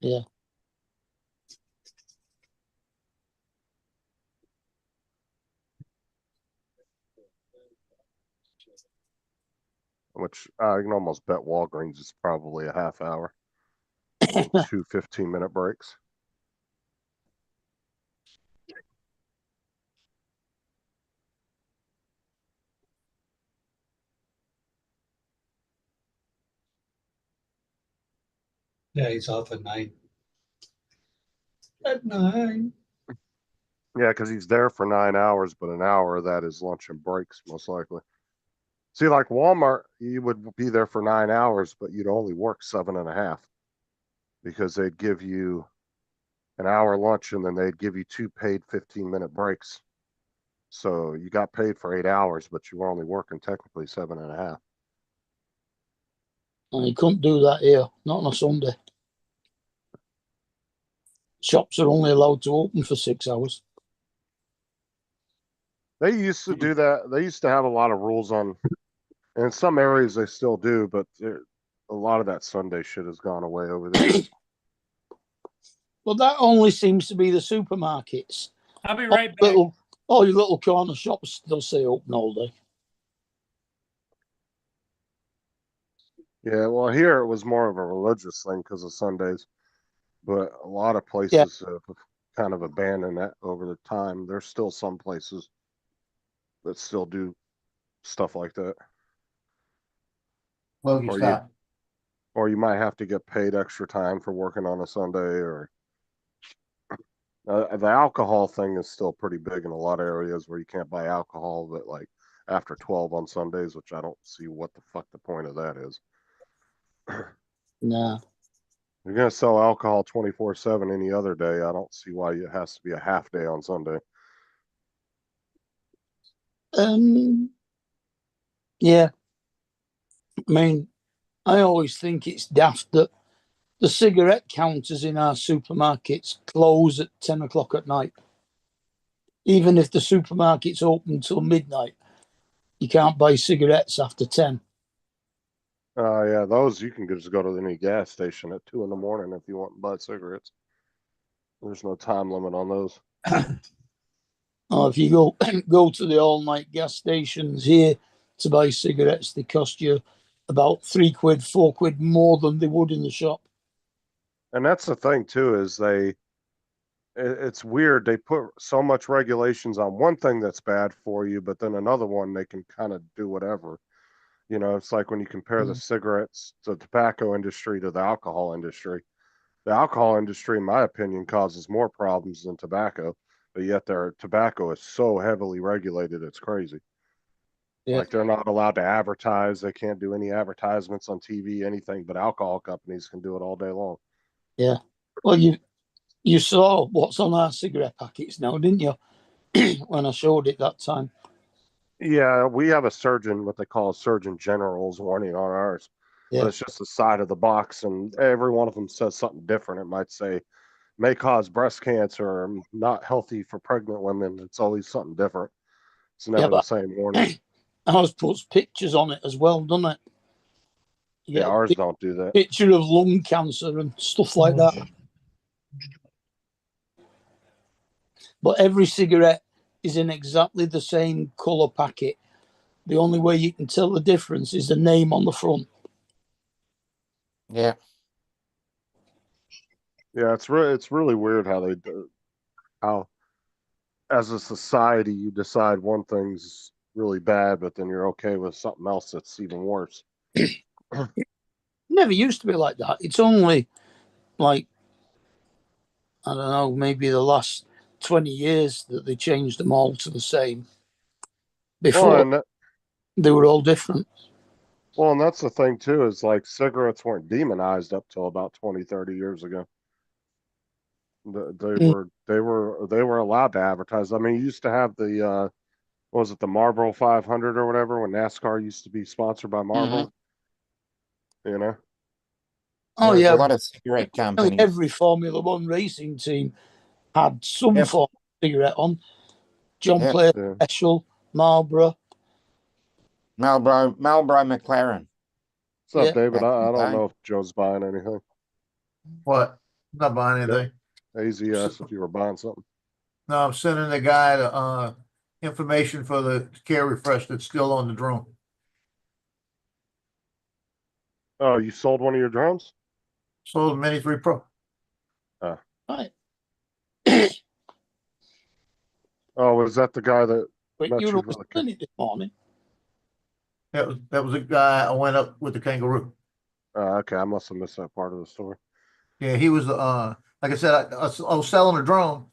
Yeah. Which I can almost bet Walgreens is probably a half hour. 2 15-minute breaks. Yeah, he's off at 9. At 9. Yeah, because he's there for 9 hours, but an hour of that is lunch and breaks, most likely. See, like Walmart, you would be there for 9 hours, but you'd only work 7.5 because they'd give you an hour lunch and then they'd give you 2 paid 15-minute breaks. So you got paid for 8 hours, but you were only working technically 7.5. And he couldn't do that here, not on a Sunday. Shops are only allowed to open for 6 hours. They used to do that. They used to have a lot of rules on, and in some areas they still do, but a lot of that Sunday shit has gone away over there. But that only seems to be the supermarkets. I'll be right back. All your little corner shops still stay open all day. Yeah, well, here it was more of a religious thing because of Sundays, but a lot of places have kind of abandoned that over the time. There's still some places that still do stuff like that. Well, you Or stop. Or you might have to get paid extra time for working on a Sunday. Or the alcohol thing is still pretty big in a lot of areas where you can't buy alcohol, but like after 12 on Sundays, which I don't see what the fuck the point of that is. Nah. You're gonna sell alcohol 24/7 any other day. I don't see why it has to be a half day on Sunday. Yeah. I mean, I always think it's daft that the cigarette counters in our supermarkets close at 10 o'clock at night. Even if the supermarket's open till midnight, you can't buy cigarettes after 10. Yeah, those you can just go to any gas station at 2 a.m. if you want to buy cigarettes. There's no time limit on those. Or if you go to the all night gas stations here to buy cigarettes, they cost you about £3, £4 more than they would in the shop. And that's the thing too, is it's weird. They put so much regulations on one thing that's bad for you, but then another one they can kind of do whatever. You know, it's like when you compare the cigarettes, the tobacco industry to the alcohol industry. The alcohol industry, in my opinion, causes more problems than tobacco, but yet their tobacco is so heavily regulated, it's crazy. Yeah. Like they're not allowed to advertise. They can't do any advertisements on TV, anything, but alcohol companies can do it all day long. Yeah. Well, you saw what's on our cigarette packets now, didn't you? When I showed it that time. Yeah, we have a surgeon, what they call a surgeon general's warning on ours. Yeah. But it's just the side of the box, and every one of them says something different. It might say may cause breast cancer, or not healthy for pregnant women. It's always something different. It's never the same warning. Ours puts pictures on it as well, doesn't it? You Yeah, get ours don't do that. picture of lung cancer and stuff like that. But every cigarette is in exactly the same colour packet. The only way you can tell the difference is the name on the front. Yeah. Yeah, it's really weird how they do, how as a society you decide one thing's really bad, but then you're okay with something else that's even worse. Never used to be like that. It's only like, I don't know, maybe the last 20 years that they changed them all to the same. Before, Well, and that, they were all different. well, and that's the thing too, is like cigarettes weren't demonized up till about 20, 30 years ago. They Mm. were allowed to advertise. I mean, you used to have the what was it, the Marlboro 500 or whatever, when NASCAR used to be sponsored by Marlboro. You know, Oh, There's yeah. a lot of cigarette Nearly companies. every Formula One racing team had some Yep. form of cigarette on. John Yep. Player yeah. Special, Marlboro. Marlboro McLaren. What's up, Yeah. David? Back in I the don't day. know if Joe's buying anything. What? I'm not buying anything. AZS, if you were buying something. No, I'm sending the guy the information for the care refresh that's still on the drone. Oh, you sold one of your drones? Sold the Mini 3 Pro. Right. Oh, was that the guy that But met you you were for the selling it this morning. That was a guy I went up with the kangaroo. okay, I must have missed that part of the story. Yeah, he was like I said, I was selling a drone,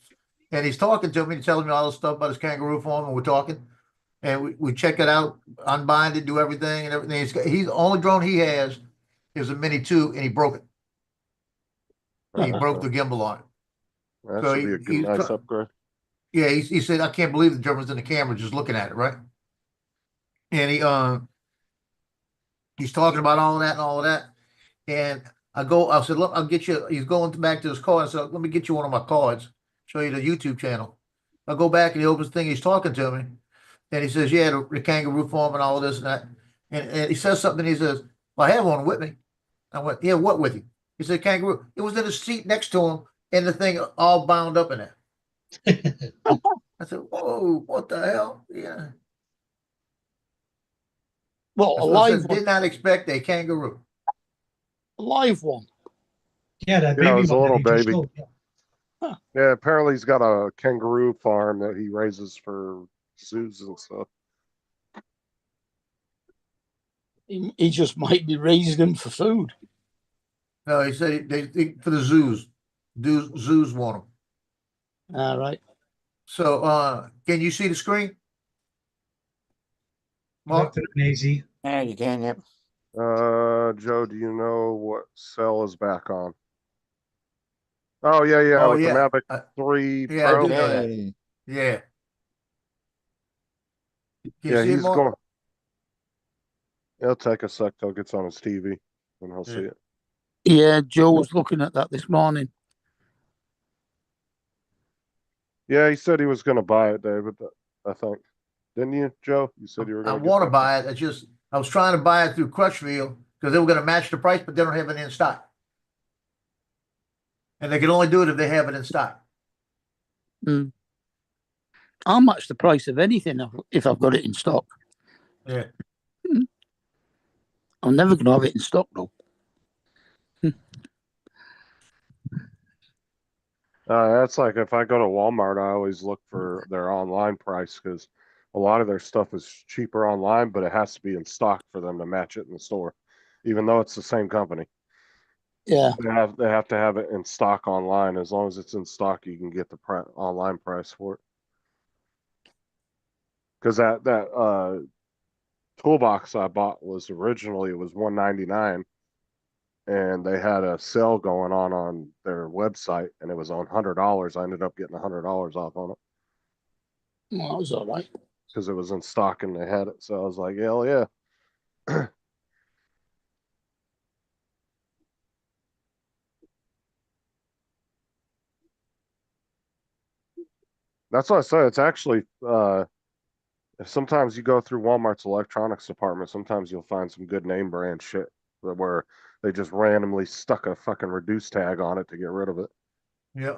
and he's talking to me, telling me all this stuff about his kangaroo farm, and we're talking, and we check it out, unbind it, do everything, and everything. He's the only drone he has is a Mini 2, and he broke it. He broke Okay. the gimbal on it. That So should be a good, nice upgrade. Yeah, he said, I can't believe the difference in the camera just looking at it, right? And he's talking about all that and all of that. And I said, look, I'll get you. He's going back to his card. I said, let me get you one of my cards, show you the YouTube channel. I go back and he opens the thing, he's talking to me. And he says, yeah, the kangaroo farm and all of this and that. And he says something, he says, well, I have one with me. I went, yeah, what with you? He said, kangaroo. It was in the seat next to him and the thing all bound up in there. I said, whoa, what the hell? Yeah. Well, That's a what I live said, one. did not expect a kangaroo. A live one. Yeah, that Yeah, it baby was a one that little he just baby. showed, yeah. Yeah, apparently he's got a kangaroo farm that he raises for zoos and stuff. He just might be raising them for food. No, he said they for the zoos. Zoos want them. All right. So can you see the screen? Mark? Connected an AZ. Yeah, you can, yep. Joe, do you know what cell is back on? Oh yeah, Oh with yeah. the Mavic Uh, 3 yeah, I Pro. do know that. Okay. Yeah. Can you Yeah, see it, he's Mark? going. It'll take a sec till it gets on his TV and he'll Yeah. see it. Yeah, Joe was looking at that this morning. Yeah, he said he was going to buy it, David. I think, didn't you, Joe? You said you were I going to. want to buy it. I was trying to buy it through Crutchfield because they were going to match the price, but they don't have it in stock. And they can only do it if they have it in stock. I'll match the price of anything if I've got it in stock. Yeah. I'm never going to have it in stock, though. That's like if I go to Walmart, I always look for their online price because a lot of their stuff is cheaper online, but it has to be in stock for them to match it in the store, even though it's the same company. Yeah. They have to have it in stock online. As long as it's in stock, you can get the online price for it. Because that toolbox I bought was originally, it was $199, and they had a sale going on their website, and it was on $100. I ended up getting $100 off on it Well, that was all right. because it was in stock and they had it. So I was like, hell yeah. That's what I say. It's actually sometimes you go through Walmart's electronics department, sometimes you'll find some good name brand shit where they just randomly stuck a fucking reduce tag on it to get rid of it. Yeah.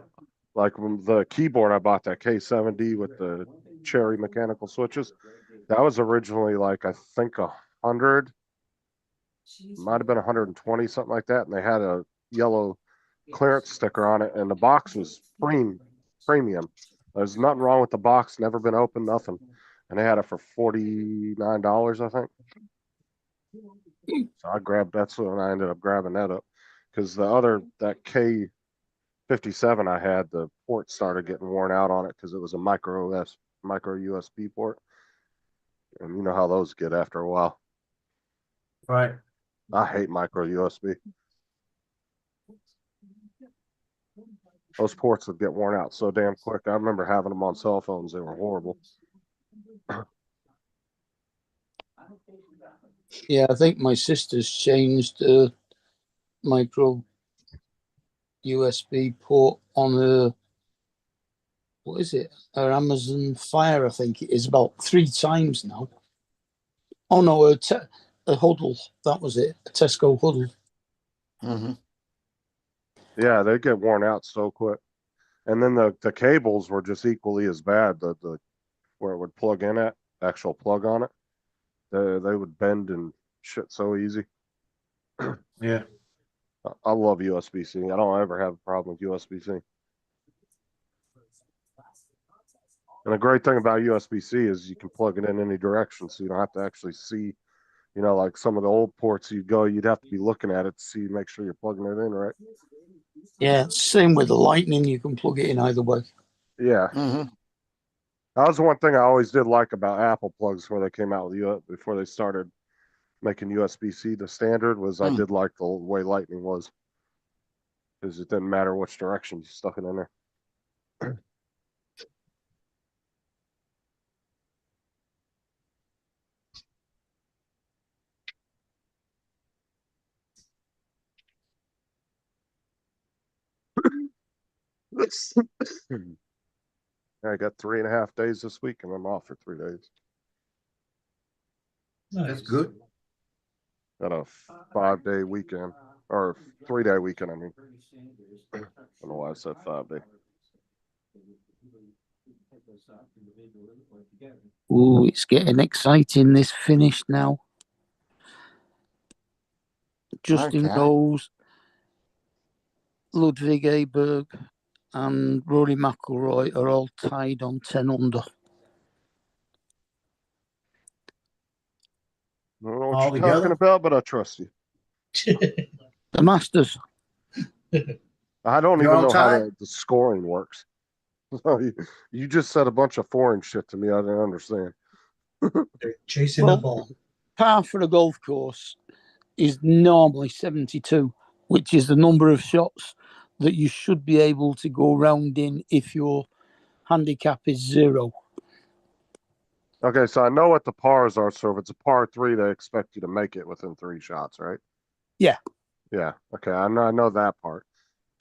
Like the keyboard I bought, that K7D with the cherry mechanical switches, that was originally like I think 100, might have been 120, something like that, and they had a yellow clearance sticker on it, and the box was premium. There's nothing wrong with the box, never been opened, nothing. and they had it for $49, I think. So I grabbed that's when I ended up grabbing that up because that K57 I had, the port started getting worn out on it because it was a micro USB port, and you know how those get after a while. Right. I hate micro USB. Those ports would get worn out so damn quick. I remember having them on cell phones. They were horrible. Yeah, I think my sister's changed micro USB port on her, what is it? Her Amazon Fire, I think it is, about 3 times now. Oh no, a Huddle. That was it. A Tesco Huddle. Mhm. Yeah, they get worn out so quick. And then the cables were just equally as bad. The where it would plug in at, actual plug on it, they would bend and shit so easy. Yeah. I love USB-C. I don't ever have a problem with USB-C. And the great thing about USB-C is you can plug it in any direction, so you don't have to actually see. You know, like some of the old ports you'd have to be looking at it to see, make sure you're plugging it in right. Yeah, same with the Lightning. You can plug it in either way. Yeah. Mhm. That was one thing I always did like about Apple plugs before they came out with before they started making USB-C the standard was I did like the way Lightning was because it didn't matter which direction you stuck it in there. I got 3.5 days this week and I'm off for 3 days. That's Nice. good. Got a 5-day weekend or 3-day weekend. I mean, I don't know why I said 5 day. Ooh, it's getting exciting. This finish now. Justin Okay. Rose, Ludwig Aberg, and Rory McIlroy are all tied on 10 under. I don't know what All you're together? talking about, but I trust you. The Masters. I don't You're even all know how tied? the scoring works. You just said a bunch of foreign shit to me. I didn't understand. They're chasing Well, the ball. Par for a golf course is normally 72, which is the number of shots that you should be able to go round in if your handicap is 0. Okay, so I know what the pars are. So if it's a par 3, they expect you to make it within 3 shots, right? Yeah. Yeah. Okay, I know that part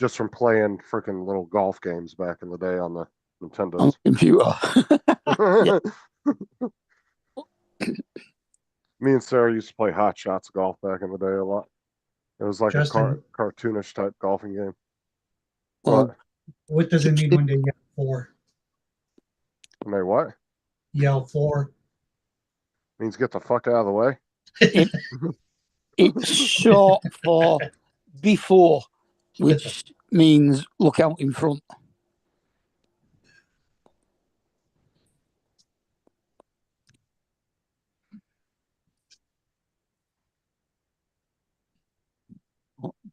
just from playing freaking little golf games back in the day on the On Nintendos. computer. Yeah. Me and Sarah used to play Hot Shots golf back in the day a lot. It was like Justin, a cartoonish type golfing game. Well, what does it mean when they yell for? And they what? Yell for. Means get the fuck out of the way. it's short for before, which means look out in front.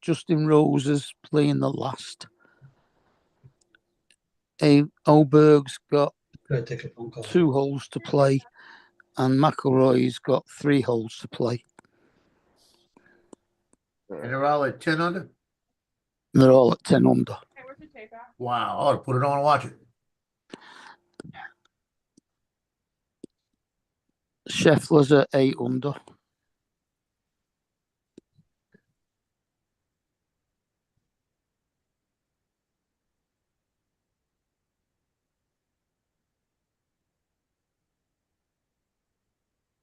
Justin Rose is playing the last. Oberg's got Gotta take a phone call. 2 holes to play, and McIlroy's got 3 holes to play. And they're all at 10 under? They're all at 10 under. Wow. I ought to put it on and watch it. Scheffler's at 8 under.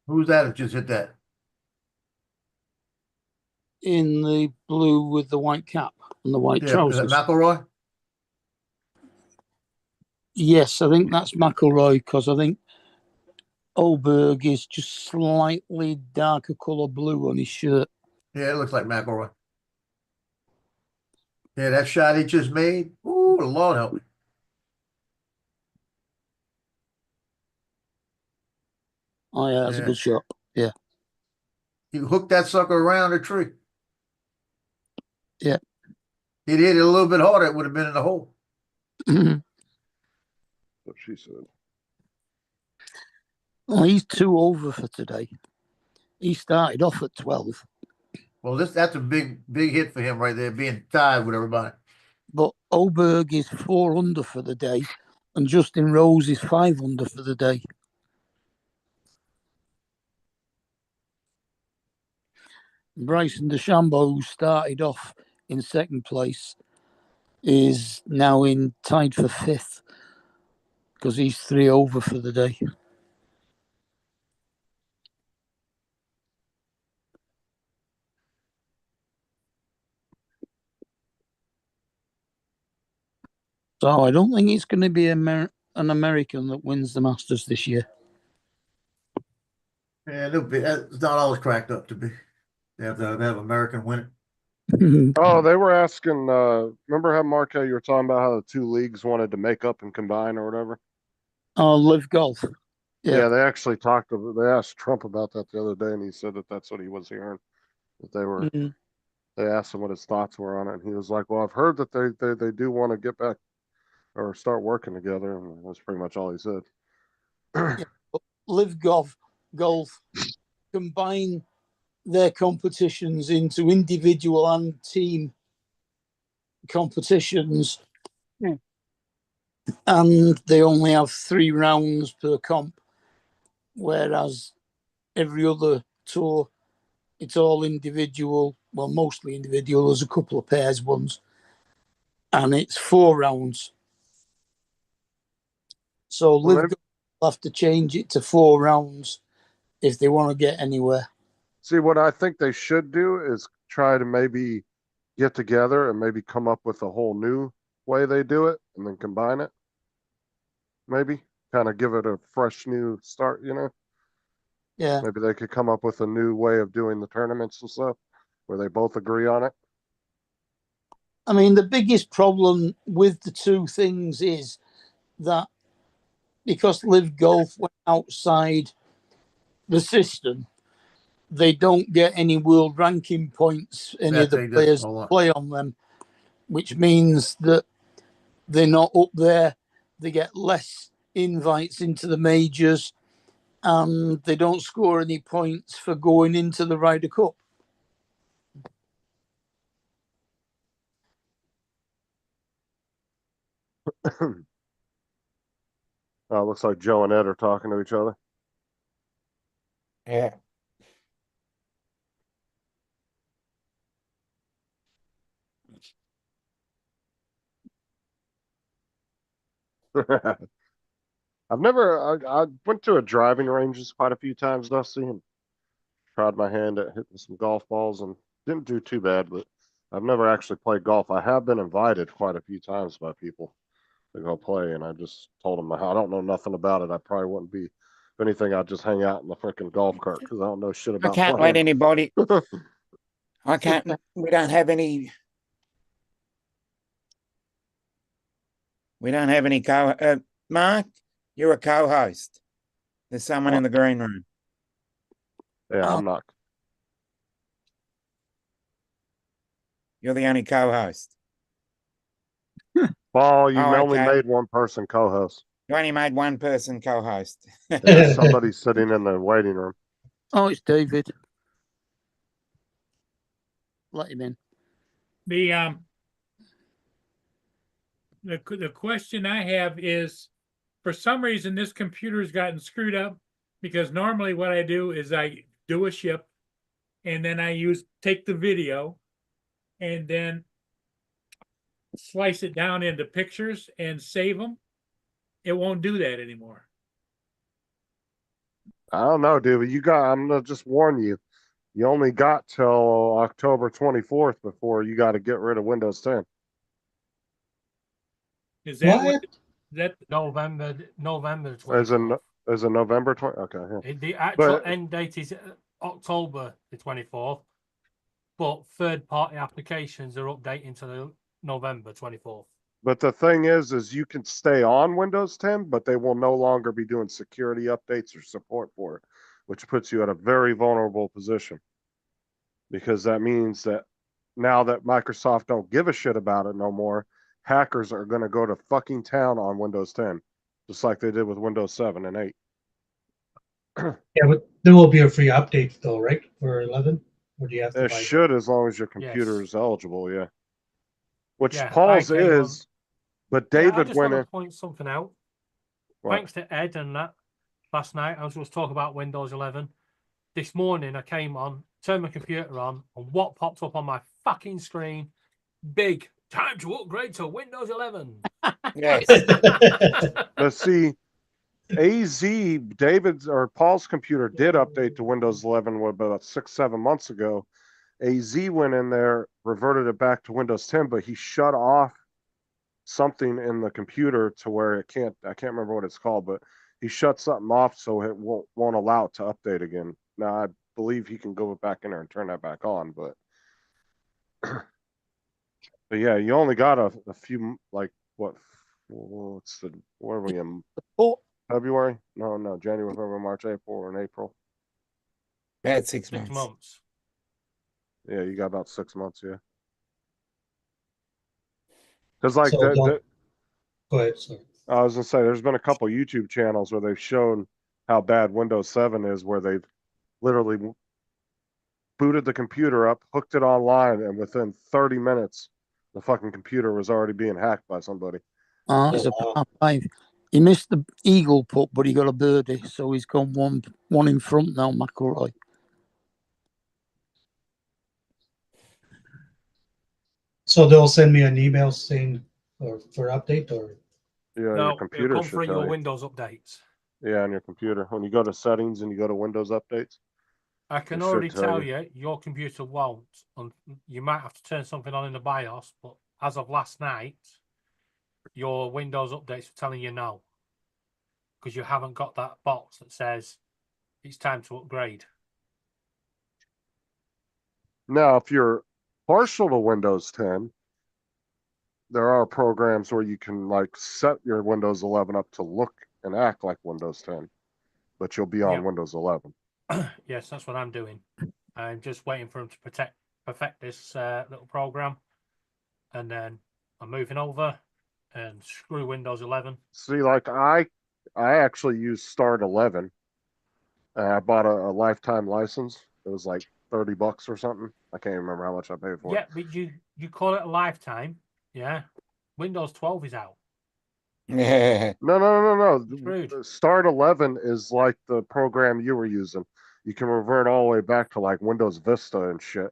Who's that just hit that? In the blue with the white cap and the white Yeah, is trousers. that McElroy? Yes, I think that's McIlroy because I think Oberg is just slightly darker colour blue on his shirt. Yeah, it looks like McElroy. Yeah, that shot he just made. Ooh, Lord help me. Oh yeah, that's a Yeah. good shot. You hook that sucker around the tree. Yeah. He'd hit it a little bit harder, it would have been in the hole. What she said. Well, he's 2 over for today. He started off at 12, Well, that's a big hit for him right there, being tied with everybody. but Oberg is 4 under for the day, and Justin Rose is 5 under for the day. Bryson DeChambeau, who started off in second place, is now in tied for 5th because he's 3 over for the day. So I don't think it's going to be an American that wins the Masters this year. Yeah, it's not always cracked up to be. They have to have American win it. Oh, they were asking, remember how Marco, you were talking about how the two leagues wanted to make up and combine or whatever? Oh, Live Golf. Yeah. Yeah, they actually they asked Trump about that the other day, and he said that that's what he was hearing. That they asked him what his thoughts were on it, and he was like, well, I've heard that they do want to get back or start working together, and that's pretty much all he said. Live Golf combine their competitions into individual and team competitions, and they only have 3 rounds per comp, whereas every other tour it's all individual, well, mostly individual. There's a couple of pairs ones, and it's 4 rounds. So Well, Live Golf will have to change it to 4 rounds if they want to get anywhere. See, what I think they should do is try to maybe get together and maybe come up with a whole new way they do it and then combine it. Maybe kind of give it a fresh new start, you know? Yeah. Maybe they could come up with a new way of doing the tournaments and stuff where they both agree on it. I mean, the biggest problem with the two things is that because Live Golf went outside the system, they don't get any world ranking points, any of the players play on them, which means that they're not up there. They get less invites into the majors, and they don't score any points for going into the Ryder Cup. Looks like Joe and Ed are talking to each other. Yeah. I went to a driving ranges quite a few times, Dusty, and tried my hand at hitting some golf balls and didn't do too bad, but I've never actually played golf. I have been invited quite a few times by people to go play, and I just told them I don't know nothing about it. I probably wouldn't be, if anything, I'd just hang out in the freaking golf cart because I don't know shit I about can't let playing. anybody. I can't. We don't have any. We don't have any Mark, you're a co-host. There's someone in the green room. Yeah, I'm not. You're the only co-host. Paul, you Oh, only okay. made one person co-host. You only made one person co-host. There's somebody sitting in the waiting room. Oh, it's David. Let him in. The question I have is, for some reason, this computer's gotten screwed up, because normally what I do is I do a ship, and then I take the video and then slice it down into pictures and save them. It won't do that anymore. I don't know, dude. I'm gonna just warn you. You only got till October 24th before you got to get rid of Windows 10. Is that What? that November As in 24th. as in November 20. Okay, yeah. The actual But- end date is October the 24th, but third-party applications are updating to the November 24th. But the thing is you can stay on Windows 10, but they will no longer be doing security updates or support for it. which puts you at a very vulnerable position. Because that means that now that Microsoft don't give a shit about it no more, hackers are going to go to fucking town on Windows 10, just like they did with Windows 7 and 8. Yeah, but there will be a free update though, right? For 11? Or do you have to It buy should, as long as your computer Yes. is eligible, yeah. Which Yeah, Paul's I came on- is, but Yeah, I David just went want in. to point something out. What? Thanks to Ed and that last night, I was just talking about Windows 11. This morning, I came on, turned my computer on, and what popped up on my fucking screen? Big, time to upgrade to Windows 11. Yes. But see, David's or Paul's computer did update to Windows 11 about 6-7 months ago. AZ went in there, reverted it back to Windows 10, but he shut off something in the computer to where it can't. I can't remember what it's called, but he shut something off so it won't allow it to update again. Now I believe he can go back in there and turn that back on, but but yeah, you only got a few, like what's where are we in But February? No, January, February, March, April, and April. About 6 6 months. months. Yeah, you got about 6 months, yeah. Because like So don't- Go ahead, sorry. I was gonna say, there's been a couple YouTube channels where they've shown how bad Windows 7 is, where they've literally booted the computer up, hooked it online, and within 30 minutes, the fucking computer was already being hacked by somebody. it's a wow. par five. He missed the eagle putt, but he got a birdie, so he's gone one in front now, McIlroy. So they'll send me an email saying or for update or Yeah, your No, it'll computer come should through tell your you. Windows updates. Yeah, on your computer. When you go to settings and you go to Windows updates, I can It should already tell tell you. you your computer won't. And you might have to turn something on in the BIOS, but as of last night, your Windows updates are telling you no. Because you haven't got that box that says it's time to upgrade. now if you're partial to Windows 10, there are programs where you can like set your Windows 11 up to look and act like Windows 10, but you'll be on Yep. Windows 11. Yes, that's what I'm doing. I'm just waiting for them to perfect this little program. And then I'm moving over and screw Windows 11. See, like I actually use Start 11. I bought a lifetime license. It was like $30 or something. I can't remember how much I paid for Yeah, it. but you call it a lifetime. Yeah. Windows 12 is out. Yeah. No. Screwed. Start 11 is like the program you were using. You can revert all the way back to like Windows Vista and shit,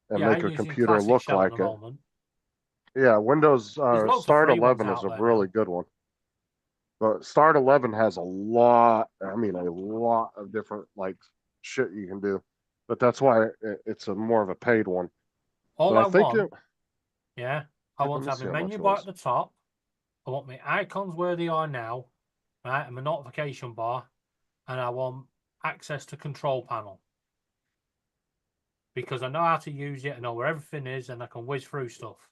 and Yeah, make I'm your using computer Classic look Shell like at the it. moment. Yeah, Windows There's lots of Start free ones 11 is out a there really now. good one. But Start 11 has a lot of different like shit you can do. But that's why it's a more of a paid one. All But I I think want, yeah, I let want me to have see a how much menu it bar was. at the top. I want my icons where they are now, right, and my notification bar, and I want access to control panel. Because I know how to use it, I know where everything is, and I can whiz through stuff.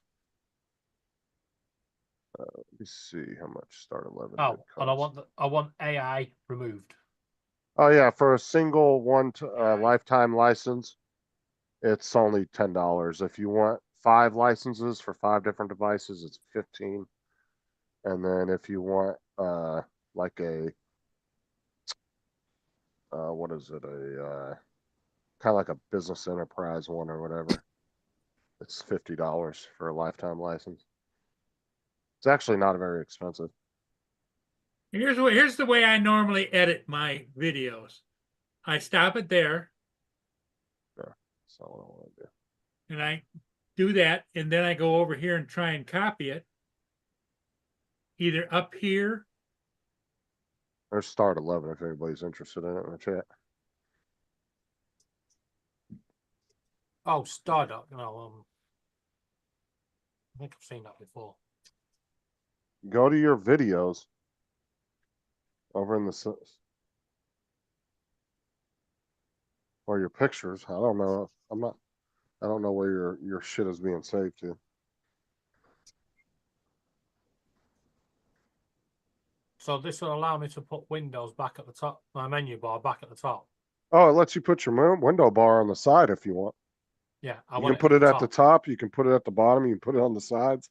Let me see how much Start 11 Oh, did and cost. I want AI removed. Oh yeah, for a single lifetime license, it's only $10. If you want 5 licenses for 5 different devices, it's 15. And then if you want like a what is it, a kind of like a business enterprise one or whatever, it's $50 for a lifetime license. It's actually not very expensive. Here's the way I normally edit my videos. I stop it there That's not what I want to do. and I do that, and then I go over here and try and copy it. Either up here. There's Start 11 if anybody's interested in it in the chat. Oh, Stardock. No, I think I've seen that before. Go to your videos over in the or your pictures. I don't know. I don't know where your shit is being saved to. So this will allow me to put Windows back at the top, my menu bar back at the top. Oh, it lets you put your window bar on the side if you want. Yeah, I You want can put it at the top. top, you can put it at the bottom, you can put it on the sides.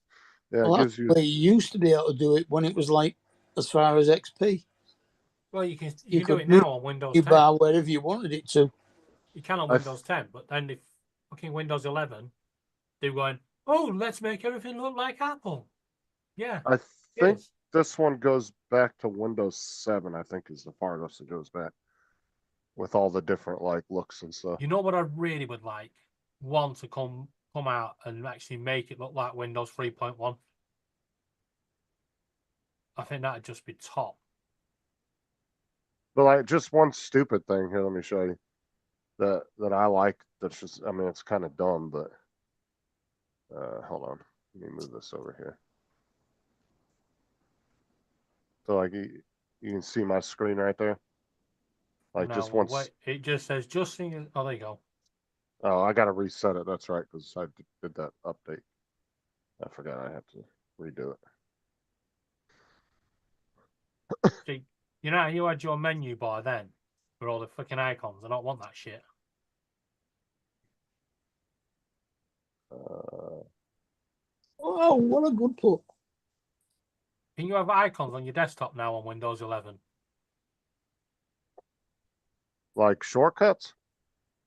Yeah, it Well, gives you, actually, you used to be able to do it when it was like as far as XP. Well, you can You do could it move now on Windows your 10. bar wherever you wanted it to. You can on I Windows 10, but then if fucking Windows 11, they're going, oh, let's make everything look like Apple. Yeah, I it think is. this one goes back to Windows 7, I think is the farthest it goes back. With all the different like looks and stuff. You know what I really would like? One to come out and actually make it look like Windows 3.1. I think that'd just be top. But like just one stupid thing here, let me show you. That I like that's just I mean it's kind of dumb, but hold on. Let me move this over here. So like you can see my screen right there. Like No, just well, once. wait, it just says just sing. Oh, there you go. Oh, I gotta reset it. That's right, because I did that update. I forgot I have to redo it. See, you know how you had your menu bar then with all the fucking icons? I don't want that shit. Oh, what a good put. Can you have icons on your desktop now on Windows 11? Like shortcuts?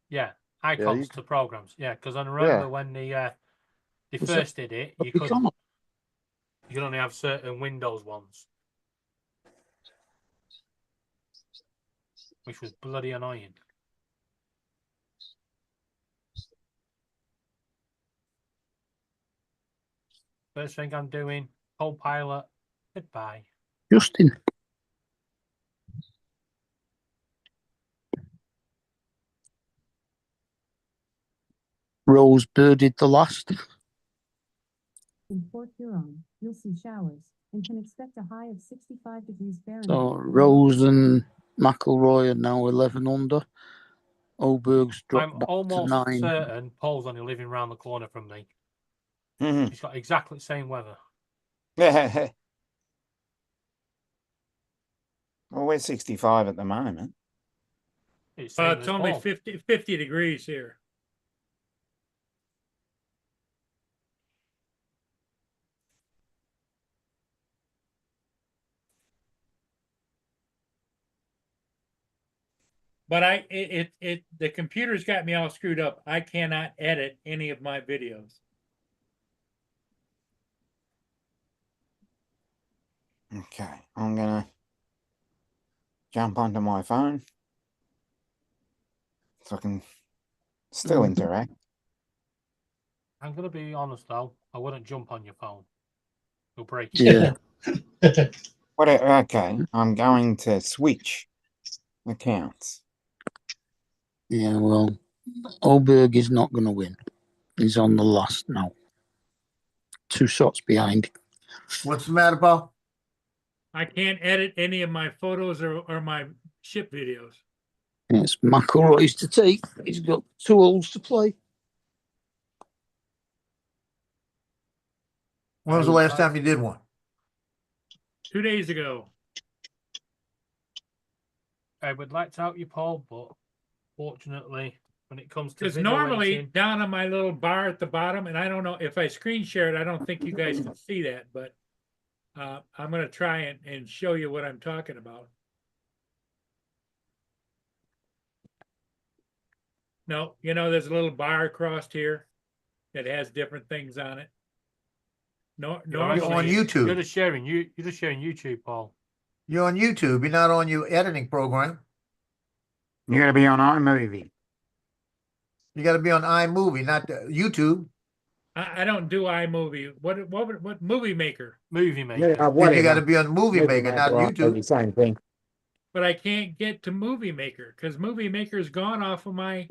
Yeah, you icons can- to programs. Yeah, because I remember Yeah. when they Was first did it, you Become could only have certain Windows ones, which was bloody annoying. First thing I'm doing, Copilot, goodbye. Justin. Rose birded the last. In Port Huron, you'll see showers and can expect a high of 65 degrees Fahrenheit. So Rose and McElroy are now 11 under. Oberg's dropped I'm back to almost 9. certain Paul's only living around the corner from me. Mhm. He's got exactly the same weather. Well, we're 65 at the moment. It's, same It's as only Paul. 50 degrees here. But the computer's got me all screwed up. I cannot edit any of my videos. Okay, I'm gonna jump onto my phone so I can still interact. I'm going to be honest though, I wouldn't jump on your phone. You'll break it. Yeah. Okay, I'm going to switch accounts. Yeah, well, Oberg is not going to win. He's on the last now. 2 shots behind. What's the matter, Paul? I can't edit any of my photos or my ship videos. It's McElroy's to take. He's got 2 holes to play. When was the last time you did one? 2 days ago. I would like to help you, Paul, but fortunately, when it comes to Because video normally editing, down on my little bar at the bottom, and I don't know if I screen share it, I don't think you guys can see that, but I'm going to try and show you what I'm talking about. No, there's a little bar across here that has different things on it. No, You're You're on normally, YouTube. you're just sharing YouTube, Paul. You're on YouTube. You're not on your editing program. You're gonna be on iMovie. You got to be on iMovie, not YouTube. I don't do iMovie. What Movie Maker? Movie Maker. Then you got to be on Movie Maker, not YouTube. Same thing. But I can't get to Movie Maker because Movie Maker's gone off of my.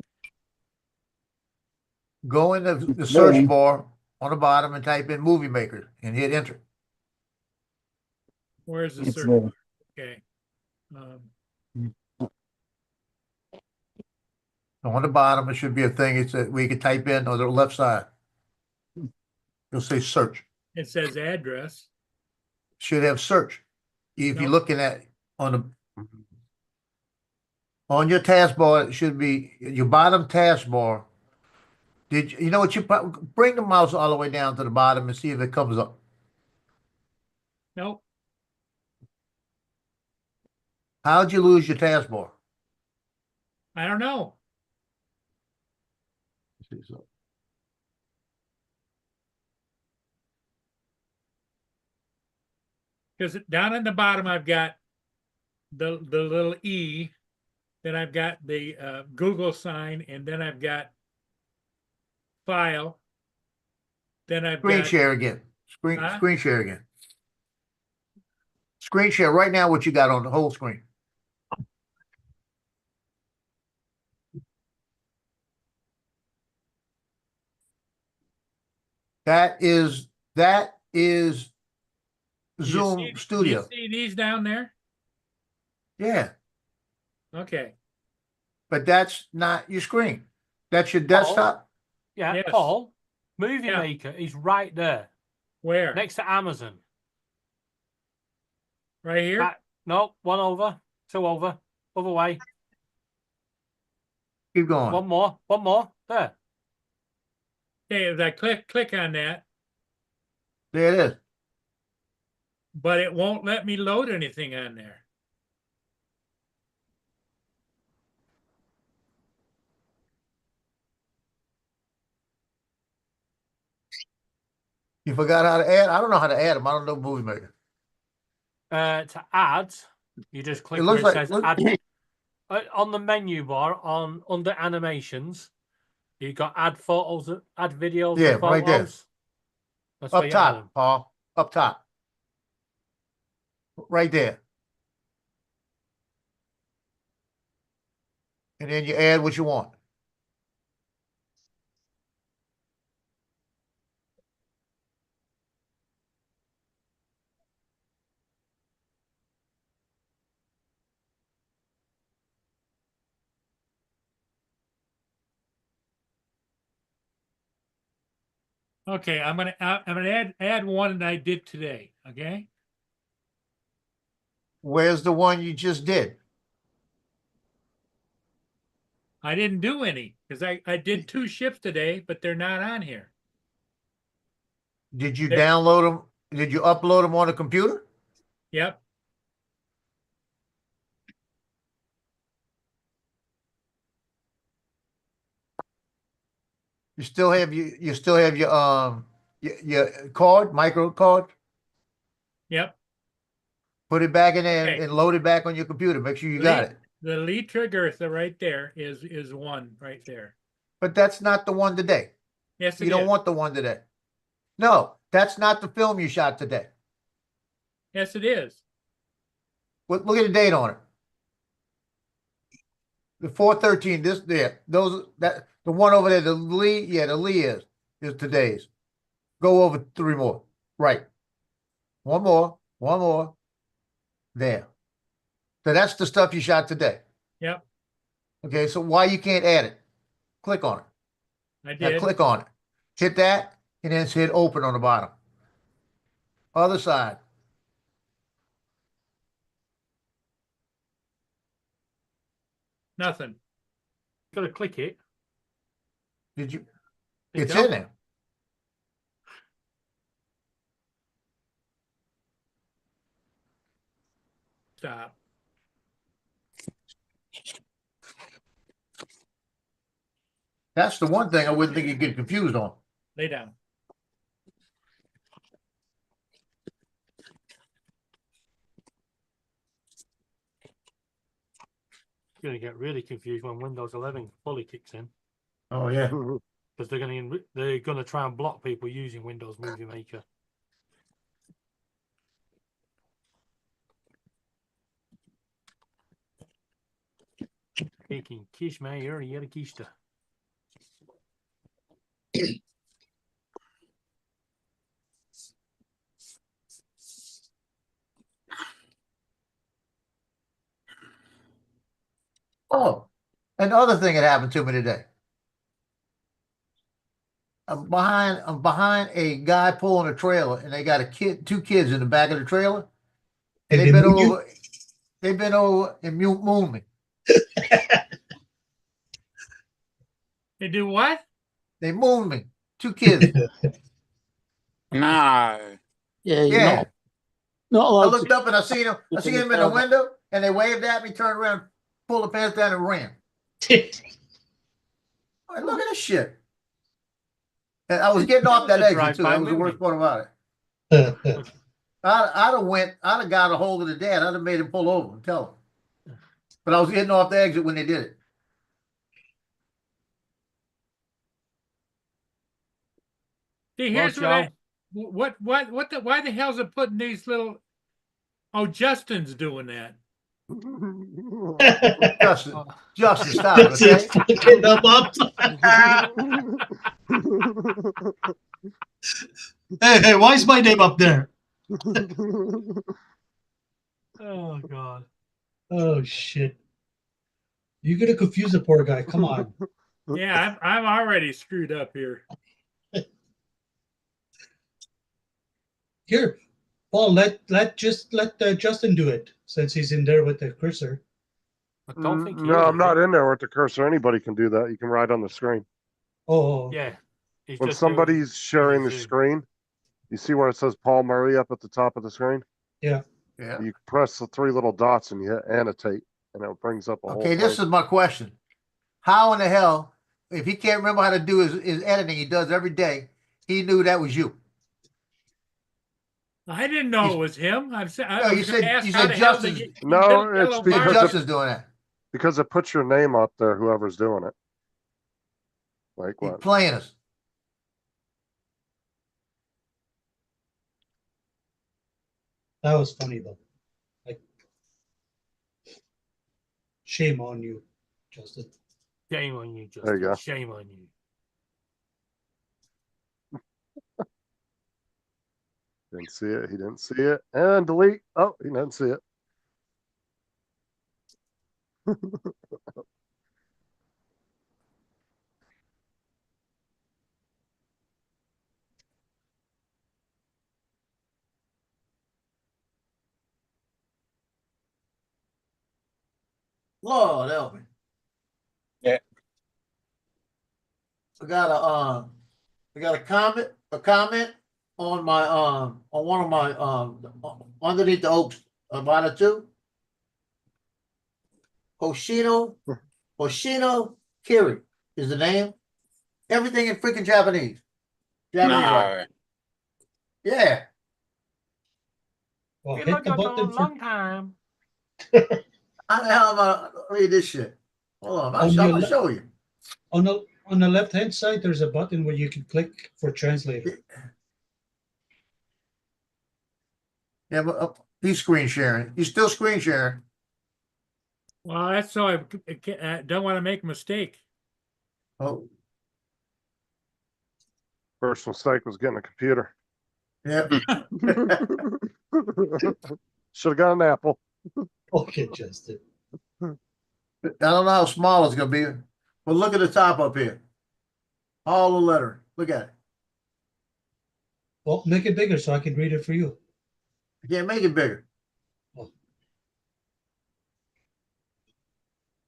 Go in the search bar on the bottom and type in Movie Maker and hit enter. Where's the It's search? there. Okay. On the bottom, it should be a thing. It's where you can type in on the left side. You'll say search. It says address. Should have search. If you're Nope. looking at on On your taskbar, it should be your bottom taskbar. Did you know what bring the mouse all the way down to the bottom and see if it comes up? Nope. How'd you lose your taskbar? I don't know. Let's see, so- Because down at the bottom, I've got the little E, then I've got the Google sign, and then I've got file. Then I've Screen got share again. Huh? Screen share again. Screen share right now. What you got on the whole screen? That is you Zoom see- Studio. You see these down there? Yeah, Okay. but that's not your screen. That's your desktop. Yeah, Yes. Paul, Movie Yeah. Maker is right there Where? next to Amazon. Right here? No, one over, two over, other way. Keep going. One more. There. Okay, as I click on that, There it is. but it won't let me load anything on there. You forgot how to add? I don't know how to add them. I don't know Movie Maker. To add, you just click It where looks it like- says look- add. On the menu bar under animations, you got add photos, add videos, Yeah, and photos. right there. That's where Up you add them. top, Paul. Up top. Right there. And then you add what you want. Okay, I'm gonna add one that I did today. Okay. Where's the one you just did? I didn't do any because I did 2 ships today, but they're not on here. Did you There- download them? Did you upload them on the computer? Yep. You still have your card, micro card? Yep. Put it back in there Okay. and load it back on your computer. Make sure you got it. The Litra Gertha right there is one right there. But that's not the one today. Yes, it You don't is. want the one today. No, that's not the film you shot today. Yes, it is. Look at the date on it. The 4/13, this there. The one over there, the Lee is today's. Go over 3 more. Right. One more. There. So that's the stuff you shot today. Yep, Okay, so why you can't add it? Click on it. I Now did. click on it. Hit that, and then hit open on the bottom. Other side. Nothing. Got to click it. Did you? Click It's it up. in there. Stop. That's the one thing I wouldn't think you'd get confused on. Lay down. You're going to get really confused when Windows 11 fully kicks in Oh yeah. because they're going to try and block people using Windows Movie Maker. Taking Kishma, you're a Kishta. Oh, another thing that happened to me today. I'm behind a guy pulling a trailer, and they got 2 kids in the back of the trailer. And They they've been moon you? over. They've been over and mooned me. They do what? They moved me. 2 kids. No. Yeah, you're Yeah. not I allowed looked to. up and I seen them. I seen them in the window, and they waved at me, turned around, pulled the pants down, and ran. I mean, look at this shit. And I was getting off that exit too. That was the worst part about it. I'd have got a hold of the dad. I'd have made him pull over and tell him. But I was getting off the exit when they did it. See, Well, here's why the hell's it putting these little? Oh, Justin's doing that. Justin, stop it, okay? Fucking them up. Hey, why is my name up there? Oh God. Oh shit. You're gonna confuse the poor guy. Come on. Yeah, I'm already screwed up here. Here, Paul, let Justin do it since he's in there with the cursor. I don't think he No, is, I'm is not he? in there with the cursor. Anybody can do that. You can write on the screen. Oh, Yeah. He's When just doing- somebody's sharing the Zoom. screen, you see where it says Paul Murray up at the top of the screen? yeah. Yeah. You press the 3 little dots and you hit annotate, and it brings up a whole Okay, this thing. is my question. How in the hell, if he can't remember how to do his editing he does every day, he knew that was you? I didn't know it was him. I No, you was said- gonna ask you how said the hell Justin's- they get- No, Yellow it's Barn- because Justin's doing that. Because it puts your name up there, whoever's doing it. Like He's what? playing us. That was funny though. Like, shame on you, Justin. Shame on you, Justin. There you go. Shame on you. Didn't see it. He didn't see it. And delete. Oh, he didn't see it. Lord help me. Yeah. I got a comment on my on one of my underneath the oaks about it too. Hoshino Kiri is the name. Everything in freaking Japanese. Japanese, right? No. Yeah. Well, You hit look the like a button for long time. How the hell am I read this shit? Hold on, I'm On your gonna show you. on the left hand side. There's a button where you can click for translator. Yeah, but he's screen sharing. He's still screen sharing. Well, that's so I don't want to make a mistake. Oh, First mistake was getting a computer. yeah. Should have got an Apple. Okay, Justin. I don't know how small it's gonna be, but look at the top up here. All the lettering. Look at it. Well, make it bigger so I can read it for you. I can't make it bigger.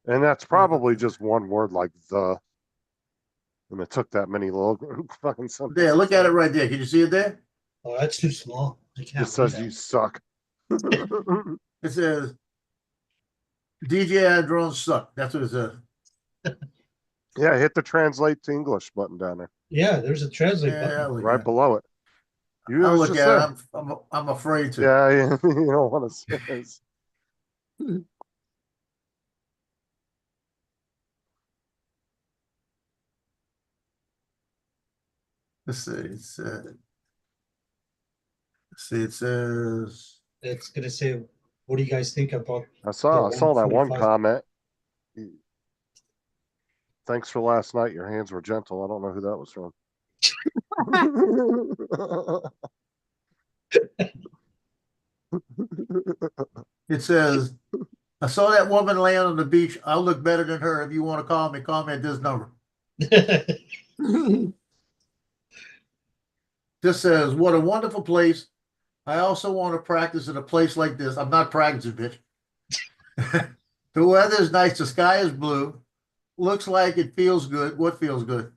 And that's probably just one word like the. And it took that many little fucking something. There, look at it right there. Can you see it there? Oh, that's too small. I can't. It says read you that. suck. It says DJI drones suck. That's what it says. Yeah, hit the translate to English button down there, Yeah, there's a translate Yeah, button. I'll look right at it. below it. You I'll was look just at it. there. I'm afraid to. Yeah, you don't want to see this. Let's see. It says. It's gonna say, "What do you guys think about?" I saw that one 145. comment. Thanks for last night. Your hands were gentle. I don't know who that was from. It says, I saw that woman laying on the beach. I'll look better than her. If you want to call me at this number. This says, what a wonderful place. I also want to practice in a place like this. I'm not practicing, bitch. The weather is nice. The sky is blue. Looks like it feels good. What feels good?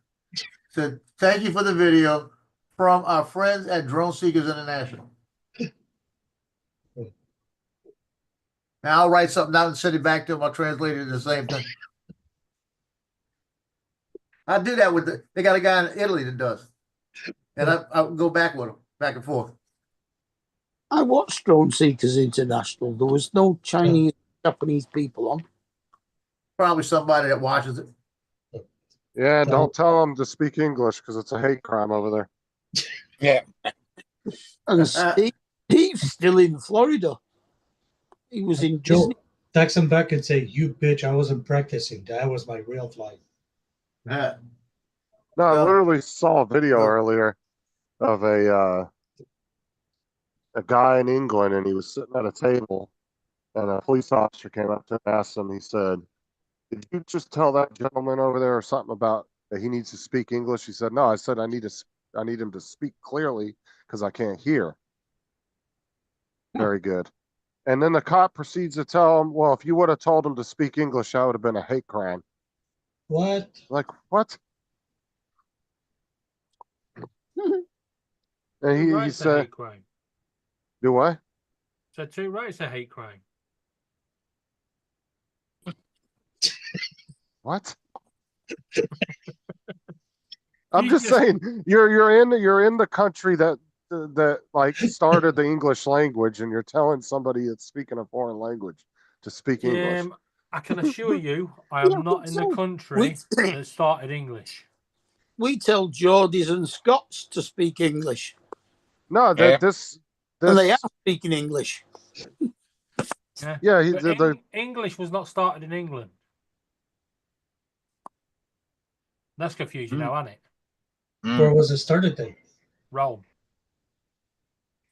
Said, thank you for the video from our friends at Drone Seekers International. Now I'll write something down and send it back to them. I'll translate it in the same thing. I do that with they got a guy in Italy that does. And I'll go back with him, back and forth. I watched Drone Seekers International. There was no Chinese, Japanese people on. Probably somebody that watches it. Yeah, So- don't tell them to speak English because it's a hate crime over there. Yeah. And Steve's still in Florida. He was in Joe, Disney. text him back and say, "You bitch, I wasn't practicing. That was my real flight." Uh, No, I Well, literally saw a video well- earlier of a guy in England, and he was sitting at a table, and a police officer came up to him and asked him. He said, "Did you just tell that gentleman over there something about that he needs to speak English?" He said, "No, I said I need him to speak clearly because I can't hear." Very good. And then the cop proceeds to tell him, "Well, if you would have told him to speak English, that would have been a hate crime." What? Like, what? And Two he rights a said, hate crime. "Do what?" So two rights a hate crime. What? I'm You just just- saying you're in the country that like started the English language, and you're telling somebody that's speaking a foreign language to speak English. I can assure you, I Yeah, am not in the but country that started English. We tell Geordies and Scots to speak English, No, that Yeah. this and they are speaking English. Yeah, yeah, But English was not started in England. That's confusing now, isn't it? Where was it started then? Rome.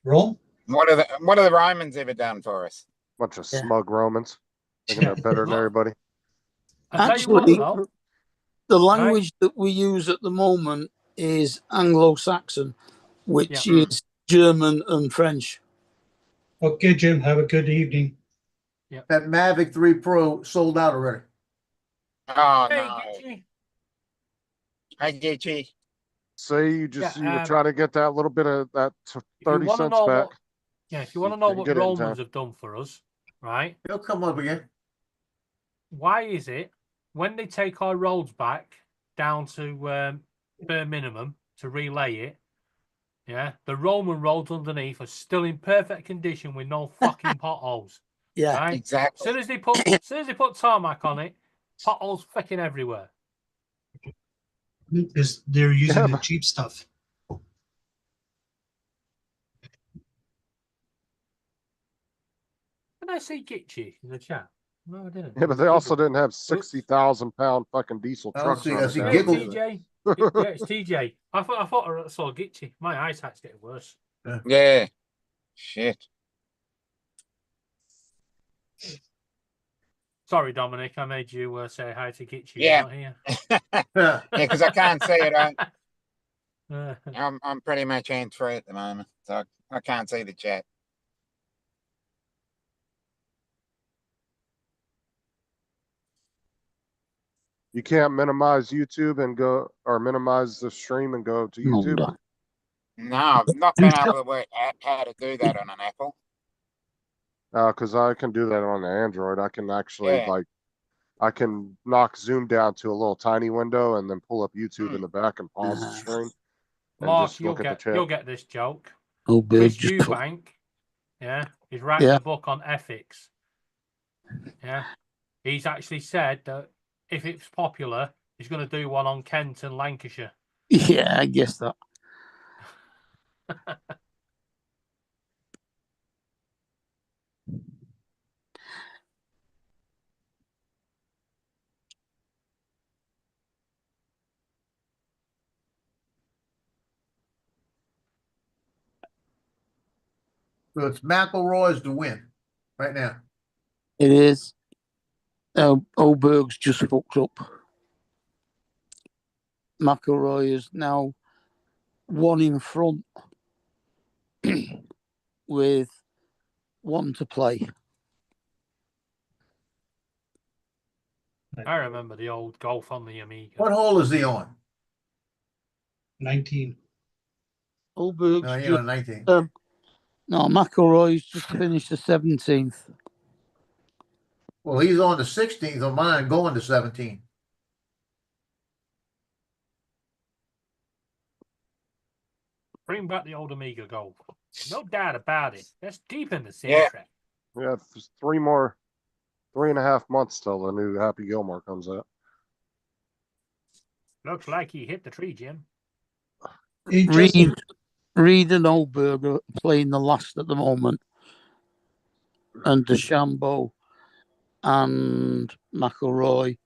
Rome? What are the Romans ever done for us? bunch of Yeah. smug Romans thinking they're better than Look. everybody. I tell you what, Actually- though, The language that we use at the moment is Anglo-Saxon, which is German and French. Okay, Jim, have a good evening. that Mavic 3 Pro sold out already. Oh hey, no. Gitchy. Hey, Gitchy. Say you just Yeah, you were trying to get that little bit of that If you 30 want to cents know back. what, if you want to know Didn't what get it in Romans time. have done for us, right? He'll come up again. Why is it when they take our roads back down to bare minimum to relay it, yeah, the Roman roads underneath are still in perfect condition with no fucking potholes, Yeah. right? As Exactly. soon as they put tarmac on it, potholes fucking everywhere. Because they're using Yeah, the but- cheap stuff. Did I see Gitchy in the chat? No, I didn't. Yeah, but they also didn't have 60,000-pound fucking diesel I don't trucks see- I running see down Hey, Giggle. there. TJ. Yeah, it's TJ. I thought I saw Gitchy. My eyesight's getting worse. Yeah. Shit. Sorry, Dominic. I made you say hi to Gitchy. Yeah. Not here. Yeah, because I can't see it. Uh, I'm pretty much hands free at the moment, so I can't see the chat. You can't minimize YouTube and go, or minimize the stream and go to YouTube. No. No, I've not been able to work out how to do that on an Apple. Because I can do that on the Android. I can actually Yeah. I can knock Zoom down to a little tiny window and then pull up YouTube in the back and pause the screen. And Mark, just look at the chat. you'll get this joke. Oh, Chris just Eubank, yeah, he's writing Yeah. a book on ethics. Yeah, he's actually said that if it's popular, he's going to do one on Kent and Lancashire. Yeah, I guess that. So it's McElroy's to win right now. It is. Oberg's just fucked up. McElroy is now one in front with one to play. I remember the old golf on the Amiga. What hole is he on? 19. Ulberg's No, he just, on 19. no, McElroy's just finished the 17th. Well, he's on the 16th of mine, going to 17. Bring back the old Amiga golf. No doubt about it. Let's deepen the Yeah. soundtrack. Yeah, there's 3.5 months till the new Happy Gilmore comes out. Looks like he hit the tree, Jim. He just, Reed and Ulberg are playing the last at the moment. And DeChambeau and McElroy.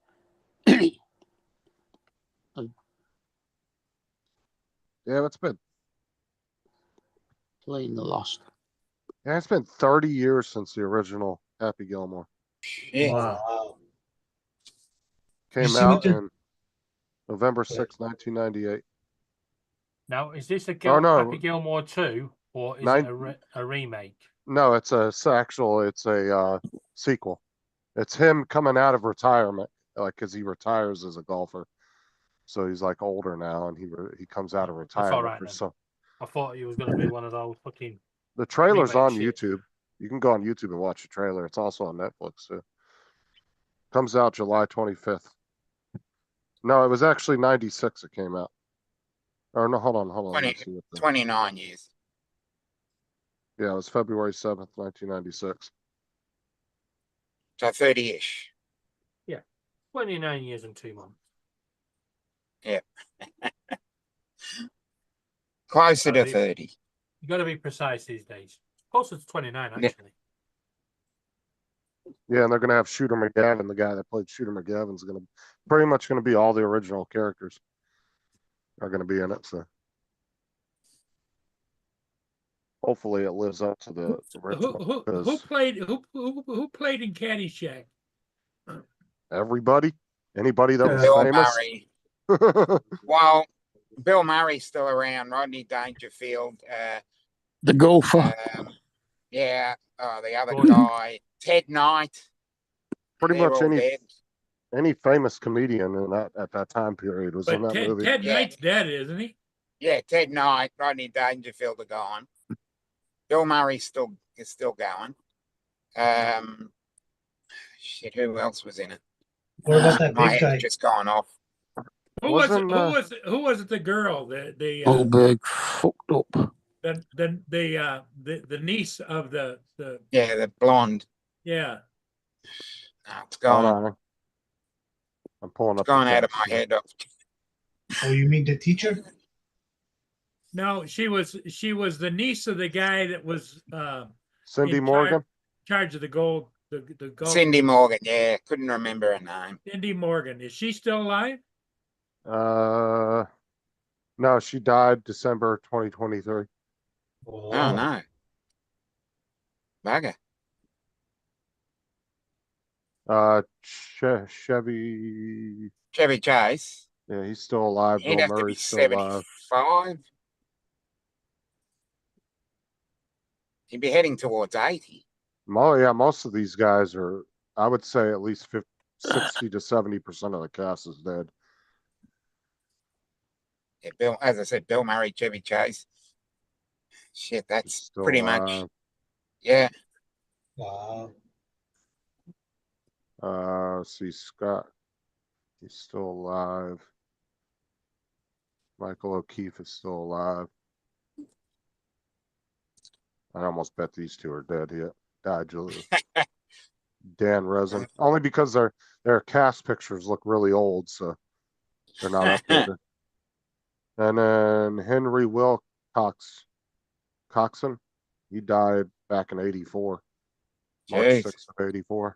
Yeah, it's been Playing the last. 30 years since the original Happy Gilmore Yeah. Wow. wow. came see out what the- in November 6, 1998. Now, is this a Oh, no. Happy Gilmore 2 or is Nine- it a remake? No, it's a sequel. It's him coming out of retirement, like, cause he retires as a golfer. So he's like older now, and he comes out of That's all retirement right for then. some. I thought he was going to be one of those fucking. The trailer's remake on shit. YouTube. You can go on YouTube and watch the trailer. It's also on Netflix too. Comes out July 25th. No, it was actually 96 it came out. Or no, hold on. Let me see what the- 29 years. Yeah, it was February 7th, 1996. So 30-ish. 29 years and 2 months. Closer to Gotta be- 30. You got to be precise these days. Closer to 29, Yeah. actually. Yeah, and they're gonna have Shooter McGavin, the guy that played Shooter McGavin's pretty much gonna be all the original characters are gonna be in it. So hopefully it lives up to the original. Who 'Cause who played in Caddyshack? everybody, anybody that was Bill famous. Murray. Well, Bill Murray's still around. Rodney Dangerfield. The golfer. Yeah. The other Gordon. guy, Ted Knight. Pretty They're much all dead. any famous comedian in that at that time period was in But that movie. Ted Yeah. Knight's dead, isn't he? Yeah, Ted Knight, Rodney Dangerfield are gone. Bill Murray is still going. Shit, who else was in it? What about that My big head's guy? just gone off. Who was it? Wasn't, Who was it? The girl, the Ulberg fucked up. the niece of the Yeah, the blonde. yeah. No, it's Hold gone. on. I'm pulling It's up. the gone out of my text. head. Oh, you mean the teacher? No, she was the niece of the guy that was Cindy in Morgan. charge of the gold. The gold. Cindy Morgan. Yeah, couldn't remember her name. Cindy Morgan. Is she still alive? No, she died December 2023. Oh no. Bugger. Chevy. Chevy Chase. Yeah, he's still alive. He'd Bill have to be Murray's still alive. 75. He'd be heading towards 80. Yeah, most of these guys are. I would say at least 60 to 70% of the cast is dead. Yeah, Bill, as I said, Bill Murray, Chevy Chase. Shit, that's Still pretty much. alive. Yeah. Wow. See Scott. He's still alive. Michael O'Keefe is still alive. I almost bet these two are dead yet. Died, Julia. Dan Resin. Only because their cast pictures look really old, so they're not updated. And then Henry Coxon. He died back in 84. March Jeez. 6th of 84.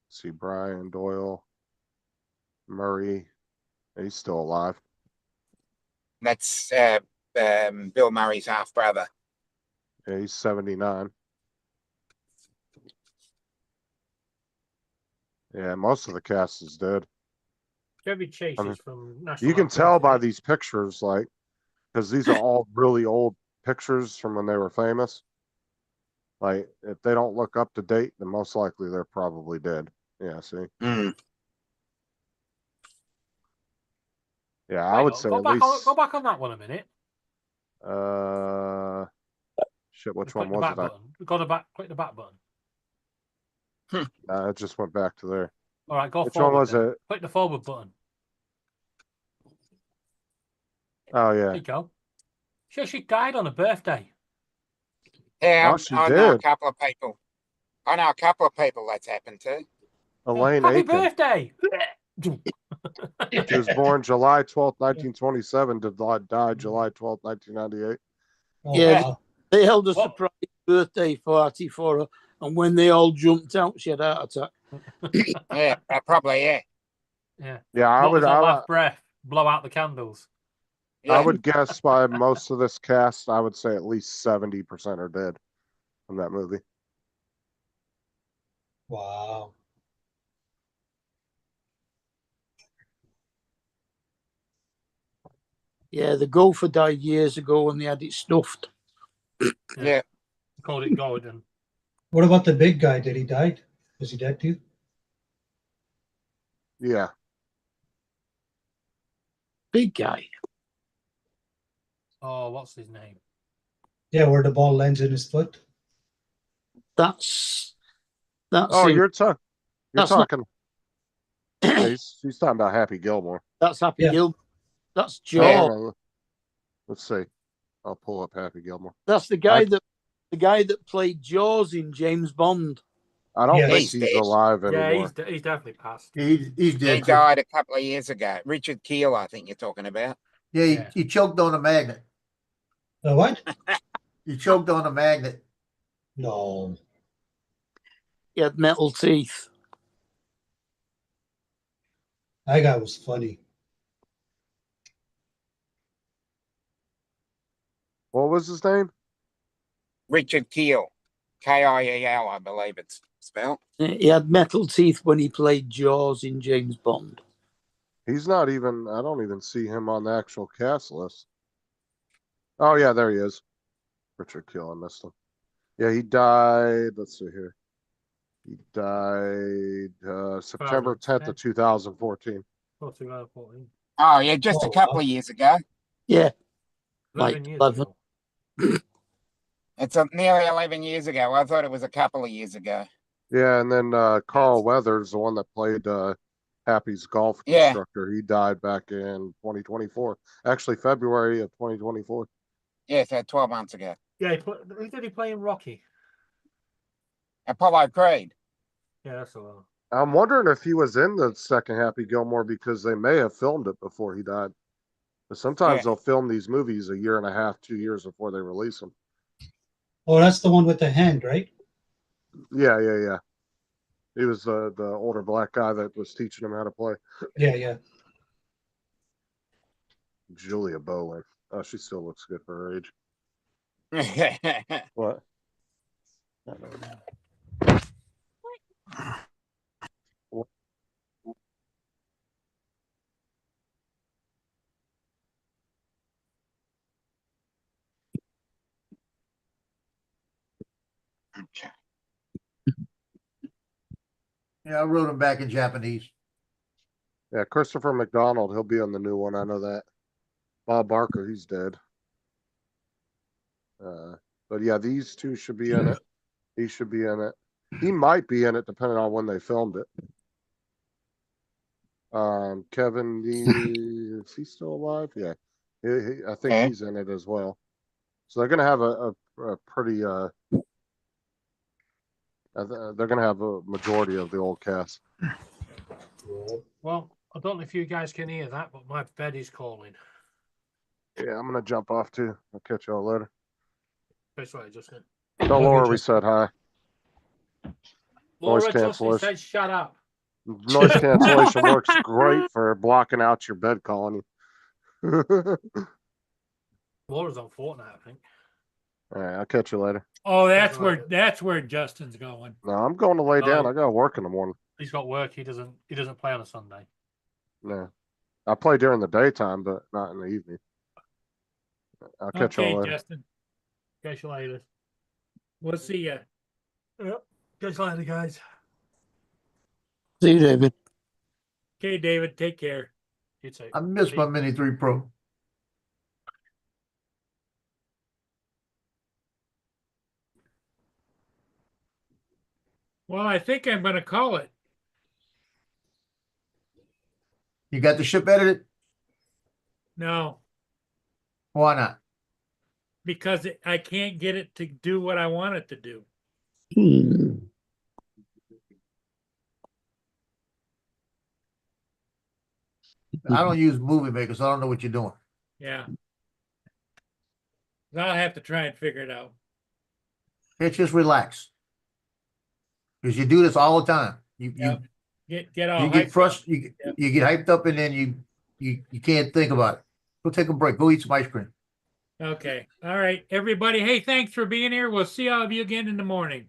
See Brian Doyle. Murray. He's still alive. That's Bill Murray's half brother. Yeah, he's 79. Yeah, most of the cast is dead. Chevy Chase I mean, is from National. You can Lampoon's tell by Vacation. these pictures, like, because these are all really old pictures from when they were famous. Like, if they don't look up to date, then most likely they're probably dead. Yeah, see? Mm. Yeah, I Wait, would say go at back on least, go back on that one a minute. shit, which Click one the was back it? button. Go to back. Click the back button. It just went back to there. All right, go Which one forward. was Then. it? Click the forward button. Oh, There yeah. you go. She died on her birthday. Yeah, Oh, she I know a did. couple of people. I know a couple of people that's happened to. Elaine Happy Aiken. birthday! She was born July 12th, 1927, died July 12th, 1998. Oh, Yeah, wow. they held a What? surprise birthday party for her, and when they all jumped out, she had a heart attack. Yeah, probably, yeah. Yeah. Yeah, I What would, was her I, last breath? Blow out the candles. I Yeah. would guess by most of this cast, I would say at least 70% are dead from that movie. Wow. Yeah, the gopher died years ago when they had it stuffed. Yeah. Called it Gordon. What about the big guy? Did he die? Was he dead too? Yeah. Big guy. Oh, what's his name? Yeah, where the ball lands in his foot. That's Oh, him. you're That's not- talking. Yeah, he's talking about Happy Gilmore. That's Happy Yeah. Gilmore. That's Oh, George. hold on. Let's see. I'll pull up Happy Gilmore. That's the guy that played Jaws in James Bond. I don't Yeah. think He's he's dead. alive Yeah, anymore. he's definitely passed. He's He dead too. died a couple of years ago. Richard Keel, I think you're talking about. Yeah, Yeah. he choked on a magnet. The what? He choked on a magnet. No. He had metal teeth. That guy was funny. What was his name? Richard Keel. Kiel, I believe it's spelled. He had metal teeth when he played Jaws in James Bond. He's not even, I don't even see him on the actual cast list. Oh, yeah, there he is. Richard Keel, I missed him. Yeah, he died, let's see here. He died September 10th of 2014. 2014. Oh, yeah, just Oh, a couple wow. of years ago. Yeah, 11 Like years 11. ago. It's nearly 11 years ago. I thought it was a couple of years ago. Yeah, and then Carl Weathers, the one that played Happy's golf Yeah. instructor, he died back in 2024. Actually, February of 2024. Yeah, so 12 months ago. Yeah, who did he play in Rocky? Apollo Creed. Yeah, that's a lot. I'm wondering if he was in the second Happy Gilmore because they may have filmed it before he died. But sometimes Yeah. they'll film these movies a year and a half, 2 years before they release them. Oh, that's the one with the hand, right? Yeah. He was the older black guy that was teaching him how to play. Yeah. Julia Bowen. Oh, she still looks good for her age. What? Okay. Yeah, I wrote him back in Japanese. Yeah, Christopher McDonald, he'll be on the new one. I know that. Bob Barker, he's dead. But yeah, these two should be in it. He should be in it. He might be in it depending on when they filmed it. Kevin, is he still alive? Yeah, I think Yeah. he's in it as well. So they're gonna have a pretty they're gonna have a majority of the old cast. Well, I don't know if you guys can hear that, but my bed is calling. Yeah, I'm gonna jump off too. I'll catch y'all later. That's right, Justin. Tell Okay, Laura we Justin. said hi. Laura Noise Justin cancellation. said, "Shut up." Noise cancellation works great for blocking out your bed calling you. Laura's on Fortnite, I think. All right, I'll catch you later. Oh, That's right. that's where Justin's going. No, I'm going to lay down. No. I gotta work in the morning. He's got work. He doesn't play on a Sunday. No, I play during the daytime, but not in the evening. I'll catch Okay, y'all later. Justin. Catch you later. We'll see ya. Catch you later, guys. See you, David. Okay, David, take care. You too. I miss See my you. Mini 3 Pro. Well, I think I'm gonna call it. You got the ship edited? No, Why not? because I can't get it to do what I want it to do. I don't use Movie Maker, so I don't know what you're doing. Yeah. I'll have to try and figure it out. It's just relax. Because you do this all the time. Yep. Get all You get hyped up. frustrated, Yep. you get hyped up and then you can't think about it. Go take a break. Go eat some ice cream. Okay. All right, everybody. Hey, thanks for being here. We'll see all of you again in the morning.